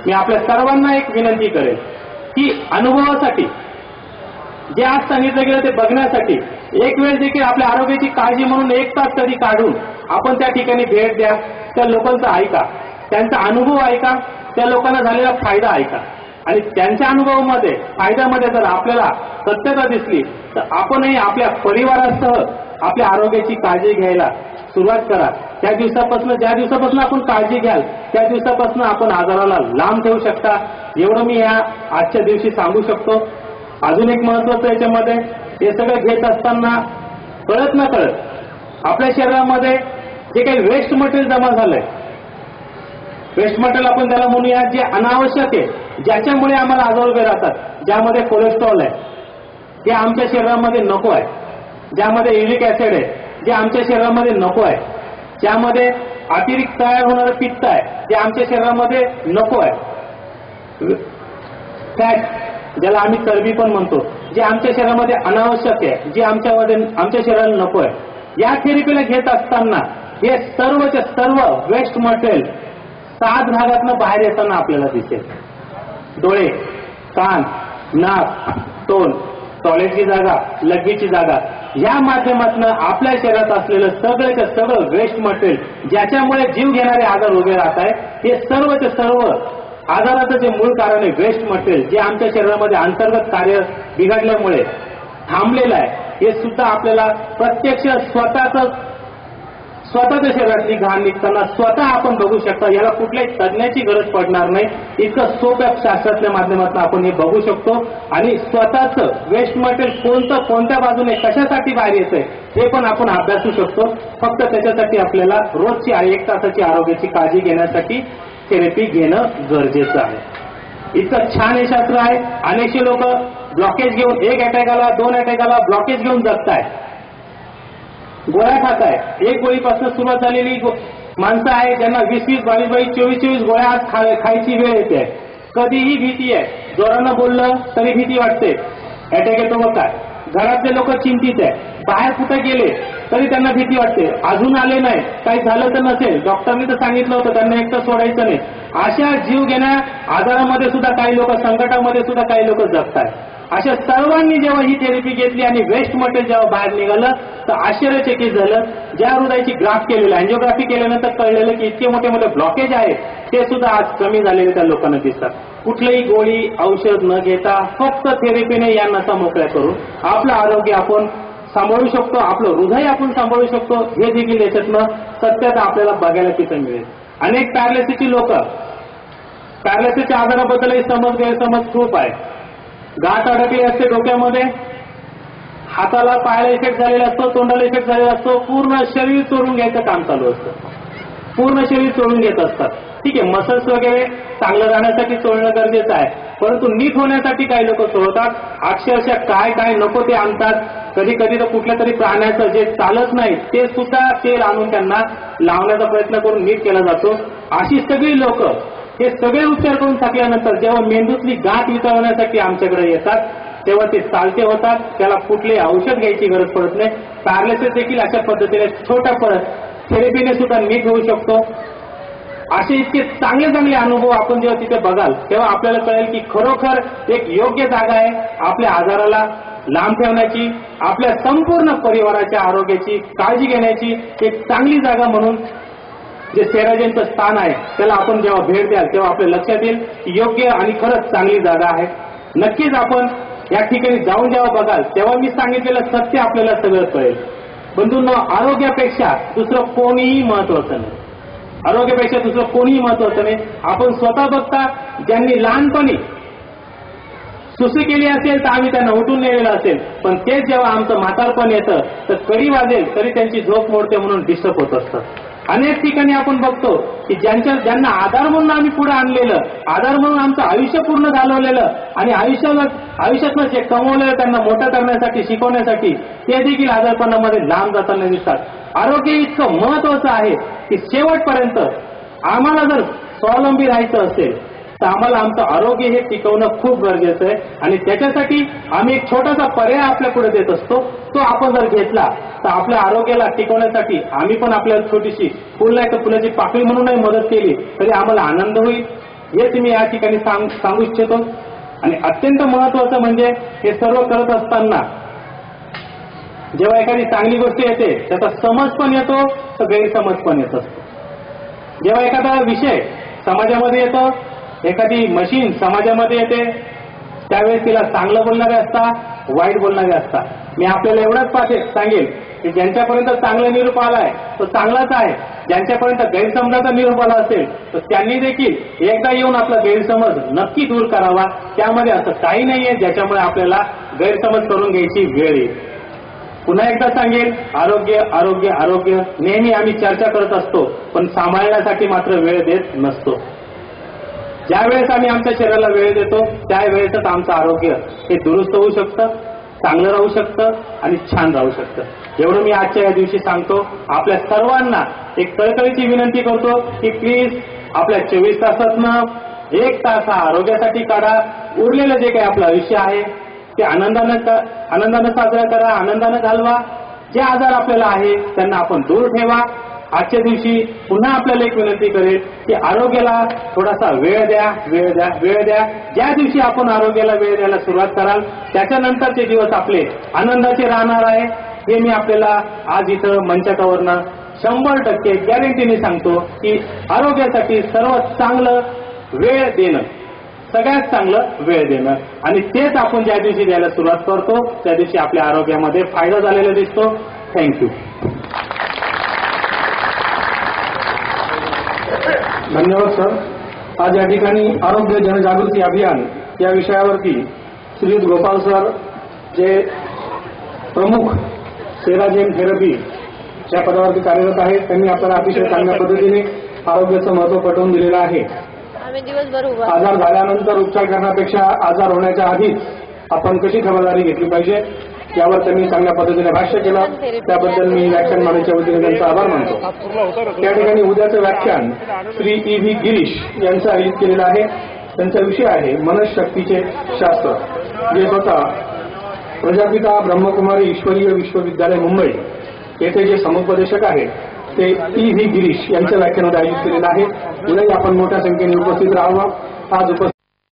मी आपल्या सर्वांना एक विनंती करेन की अनुभवासाठी जे आज सांगितलं गेलं ते बघण्यासाठी एक वेळ देखील आपल्या आरोग्याची काळजी म्हणून 1 तास कधी काढून आपण त्या ठिकाणी भेट द्या. त्या लोकांचा ऐका, त्यांचा अनुभव ऐका, त्या लोकांना झालेला फायदा ऐका, आणि त्यांच्या अनुभवामध्ये फायद्यामध्ये जर आपल्याला सत्यता दिसली तर आपणही आपल्या परिवारासह आपल्या आरोग्याची काळजी घ्यायला सुरुवात करा. ज्या दिवसापासून आपण काळजी घ्याल त्या दिवसापासून आपण आजाराला लांब ठेवू शकता, एवढं मी या आजच्या दिवशी सांगू शकतो. अजून एक महत्वाचं याच्यामध्ये, हे सगळं घेत असताना कळत न कळत आपल्या शरीरामध्ये जे काही वेस्ट मटेरियल जमा झालंय, वेस्ट मटेरियल आपण त्याला म्हणूया जे अनावश्यक आहे, ज्याच्यामुळे आम्हाला आजार उभे राहतात, ज्यामध्ये कोलेस्ट्रॉल आहे जे आमच्या शरीरामध्ये नको आहे, ज्यामध्ये युरिक ऍसिड आहे जे आमच्या शरीरामध्ये नको आहे, ज्यामध्ये अतिरिक्त तयार होणारं पित्त आहे जे आमच्या शरीरामध्ये नको आहे, फॅट ज्याला आम्ही चरबी पण म्हणतो जे आमच्या शरीरामध्ये अनावश्यक आहे, जे आमच्या शरीराला नको आहे. या थेरपीला घेत असताना हे सर्वच्या सर्व वेस्ट मटेरियल 7 भागातनं बाहेर येताना आपल्याला दिसेल. डोळे, कान, नाक, तोंड, टॉयलेटची जागा, लघवीची जागा, या माध्यमातून आपल्या शरीरात असलेलं सगळ्याच्या सगळं वेस्ट मटेरियल ज्याच्यामुळे जीव घेणारे आजार उभे राहत आहे, हे सर्वच्या सर्व आजाराचं जे मूळ कारण आहे वेस्ट मटेरियल जे आमच्या शरीरामध्ये अंतर्गत कार्य बिघडल्यामुळे थांबलेलं आहे, हे सुद्धा आपल्याला प्रत्यक्ष स्वतःच्या शरीरातली घाण निघताना स्वतः आपण बघू शकता. याला कुठल्याही तज्ञाची गरज पडणार नाही, इतकं सोप्या शास्त्राच्या माध्यमातून आपण हे बघू शकतो, आणि स्वतःचं वेस्ट मटेरियल कोणत्या बाजूने कशासाठी बाहेर येतंय हे पण आपण अभ्यासू शकतो. फक्त त्याच्यासाठी आपल्याला रोजची 1 तासाची आरोग्याची काळजी घेण्यासाठी थेरपी घेणं गरजेचं आहे. इतकं छान हे शास्त्र आहे. अनेकशे लोक ब्लॉकेज घेऊन 1 अटॅक आला 2 अटॅक आला ब्लॉकेज घेऊन जगताय, गोळ्या खाताय. 1 गोळीपासून सुरुवात झालेली माणसं आहे ज्यांना 20-20, 22-22, 24-24 गोळ्या आज खायची वेळ येते. कधीही भीती आहे, जोरानं बोललं तरी भीती वाटते, अटॅक येतो मग काय. घरातले लोक चिंतित आहे, बाहेर कुठे गेले तरी त्यांना भीती वाटते. अजून आले नाही, काही झालं तर नसेल, डॉक्टरनी तर सांगितलं होतं त्यांना एकटं सोडायचं नाही. अशा जीव घेण्या आजारामध्ये सुद्धा काही लोक, संकटामध्ये सुद्धा काही लोक जगताय. अशा सर्वांनी जेव्हा ही थेरपी घेतली आणि वेस्ट मटेरियल जेव्हा बाहेर निघालं तर आश्चर्यचकित झालं. ज्या हृदयाची ग्राफ केलेलं, अँजिओग्राफी केल्यानंतर कळलेलं की इतके मोठे मोठे ब्लॉकेज आहेत ते सुद्धा आज कमी झालेले त्या लोकांना दिसतात. कुठलीही गोळी औषध न घेता फक्त थेरपीने या नसा मोकळ्या करून आपलं आरोग्य आपण सांभाळू शकतो, आपलं हृदय आपण सांभाळू शकतो. हे देखील याच्यातनं सत्यता आपल्याला बघायला तिथं मिळेल. अनेक पॅरालिसिसची लोक, पॅरालिसिसच्या आजाराबद्दलही गैरसमज खूप आहे. गाठ अडकली असते डोक्यामध्ये, हाताला पायाला इफेक्ट झालेला असतो, तोंडाला इफेक्ट झालेला असतो, पूर्ण शरीर चोरून घ्यायचं काम चालू असतं. पूर्ण शरीर चोरून घेत असतात. ठीक आहे, मसल्स वगैरे चांगलं राहण्यासाठी चोळणं गरजेचं आहे, परंतु नीट होण्यासाठी काही लोक चोळतात. अक्षरशः काय काय नको ते आणतात. कधी कधी तर कुठल्या तरी प्राण्याचं जे चालत नाही ते सुद्धा तेल आणून त्यांना लावण्याचा प्रयत्न करून नीट केला जातो. अशी सगळी लोक हे सगळे उपचार करून थकल्यानंतर जेव्हा मेंदूतली गाठ वितळवण्यासाठी आमच्याकडे येतात तेव्हा ते चालते होतात. त्याला कुठले औषध घ्यायची गरज पडत नाही. पॅरालिसिस देखील अशा पद्धतीने छोट्या थेरपीने सुद्धा नीट होऊ शकतो. असे इतके चांगले चांगले अनुभव आपण जेव्हा तिथे बघाल तेव्हा आपल्याला कळेल की खरोखर एक योग्य जागा आहे आपल्या आजाराला लांब ठेवण्याची, आपल्या संपूर्ण परिवाराच्या आरोग्याची काळजी घेण्याची एक चांगली जागा म्हणून जे सेराजेनचं स्थान आहे त्याला आपण जेव्हा भेट द्याल तेव्हा आपल्या लक्षात येईल की योग्य आणि खरंच चांगली जागा आहे. नक्कीच आपण या ठिकाणी जाऊन जेव्हा बघाल तेव्हा मी सांगितलेलं सत्य आपल्याला सगळं कळेल. बंधूंनो, आरोग्यापेक्षा दुसरं कोणीही महत्वाचं नाही. आरोग्यापेक्षा दुसरं कोणीही महत्वाचं नाही. आपण स्वतः बघता, ज्यांनी लहानपणी सुसी केली असेल तर आम्ही त्यांना उठून नेलेलं असेल, पण तेच जेव्हा आमचं म्हातारपण येतं तर कडी वाजेल तरी त्यांची झोप मोडते म्हणून डिस्टर्ब होत असतं. अनेक ठिकाणी आपण बघतो की ज्यांना आधार म्हणून आम्ही पुढे आणलेलं, आधार म्हणून आमचं आयुष्य पूर्ण घालवलेलं आणि आयुष्यातनं जे कमवलेलं त्यांना मोठं करण्यासाठी, शिकवण्यासाठी ते देखील आजारपणामध्ये लांब जाताना दिसतात. आरोग्य इतकं महत्वाचं आहे की शेवटपर्यंत आम्हाला जर स्वावलंबी राहायचं असेल तर आम्हाला आमचं आरोग्य हे टिकवणं खूप गरजेचं आहे. आणि त्याच्यासाठी आम्ही एक छोटासा पर्याय आपल्या पुढे देत असतो. तो आपण जर घेतला तर आपल्या आरोग्याला टिकवण्यासाठी आम्ही पण आपल्याला छोटीशी फुल नाही तर फुलाची पाकळी म्हणूनही मदत केली तरी आम्हाला आनंद होईल. हेच मी या ठिकाणी सांगू इच्छितो. आणि अत्यंत महत्वाचं म्हणजे हे सर्व करत असताना जेव्हा एखादी चांगली गोष्ट येते त्याचा समज पण येतो तर गैरसमज पण येत असतो. जेव्हा एखादा विषय समाजामध्ये येतो, एखादी मशीन समाजामध्ये येते त्यावेळेस तिला चांगलं बोलणारे असतात, वाईट बोलणारे असतात. मी आपल्याला एवढंच सांगेल की ज्यांच्यापर्यंत चांगला निरोप आलाय तो चांगलाच आहे, ज्यांच्यापर्यंत गैरसमजाचा निरोप आला असेल तर त्यांनी देखील एकदा येऊन आपला गैरसमज नक्की दूर करावा. त्यामध्ये असं काही नाहीये ज्याच्यामुळे आपल्याला गैरसमज करून घ्यायची वेळ येईल. पुन्हा एकदा सांगेल, आरोग्य आरोग्य आरोग्य नेहमी आम्ही चर्चा करत असतो पण सांभाळण्यासाठी मात्र वेळ देत नसतो. ज्या वेळेस आम्ही आमच्या शरीराला वेळ देतो त्यावेळेसच आमचं आरोग्य हे दुरुस्त होऊ शकतं, चांगलं राहू शकतं आणि छान राहू शकतं. एवढं मी आजच्या या दिवशी सांगतो. आपल्या सर्वांना एक कळकळीची विनंती करतो की प्लीज आपल्या 24 तासातनं 1 तास हा आरोग्यासाठी काढा. उरलेलं जे काही आपलं आयुष्य आहे ते आनंदानं साजरा करा, आनंदानं घालवा. जे आजार आपल्याला आहे त्यांना आपण दूर ठेवा. आजच्या दिवशी पुन्हा आपल्याला एक विनंती करेल की आरोग्याला थोडासा वेळ द्या, वेळ द्या, वेळ द्या. ज्या दिवशी आपण आरोग्याला वेळ द्यायला सुरुवात कराल त्याच्यानंतरचे दिवस आपले आनंदाचे राहणार आहे. हे मी आपल्याला आज इथं मंचकावरनं 100% गॅरंटीने सांगतो की आरोग्यासाठी सर्वात चांगलं वेळ देणं, सगळ्यात चांगलं वेळ देणं. आणि तेच आपण ज्या दिवशी द्यायला सुरुवात करतो त्या दिवशी आपल्या आरोग्यामध्ये फायदा झालेला दिसतो. थँक्यू. धन्यवाद सर. आज या ठिकाणी आरोग्य जनजागृती अभियान या विषयावरती श्रीयुत गोपाल सर जे प्रमुख सेराजेन थेरपी या पदावरती कार्यरत आहेत त्यांनी आपल्याला अतिशय चांगल्या पद्धतीने आरोग्याचं महत्व पटवून दिलेलं आहे. आजार झाल्यानंतर उपचार करण्यापेक्षा आजार होण्याच्या आधीच आपण कशी खबरदारी घेतली पाहिजे यावर त्यांनी चांगल्या पद्धतीने भाष्य केलं. त्याबद्दल मी व्याख्यानमालेच्या वतीने त्यांचा आभार मानतो. त्या ठिकाणी उद्याचं व्याख्यान श्री E.V. गिरीश यांचं आयोजित केलेलं आहे. त्यांचा विषय आहे मनशक्तीचे शास्त्र, जे स्वतः प्रजापिता ब्रह्मकुमारी ईश्वरीय विश्वविद्यालय मुंबई येथे जे समुपदेशक आहेत ते E.V. गिरीश यांच्या व्याख्यानात आयोजित केलेलं आहे. उद्याही आपण मोठ्या संख्येने उपस्थित राहावं. आज उपस्थित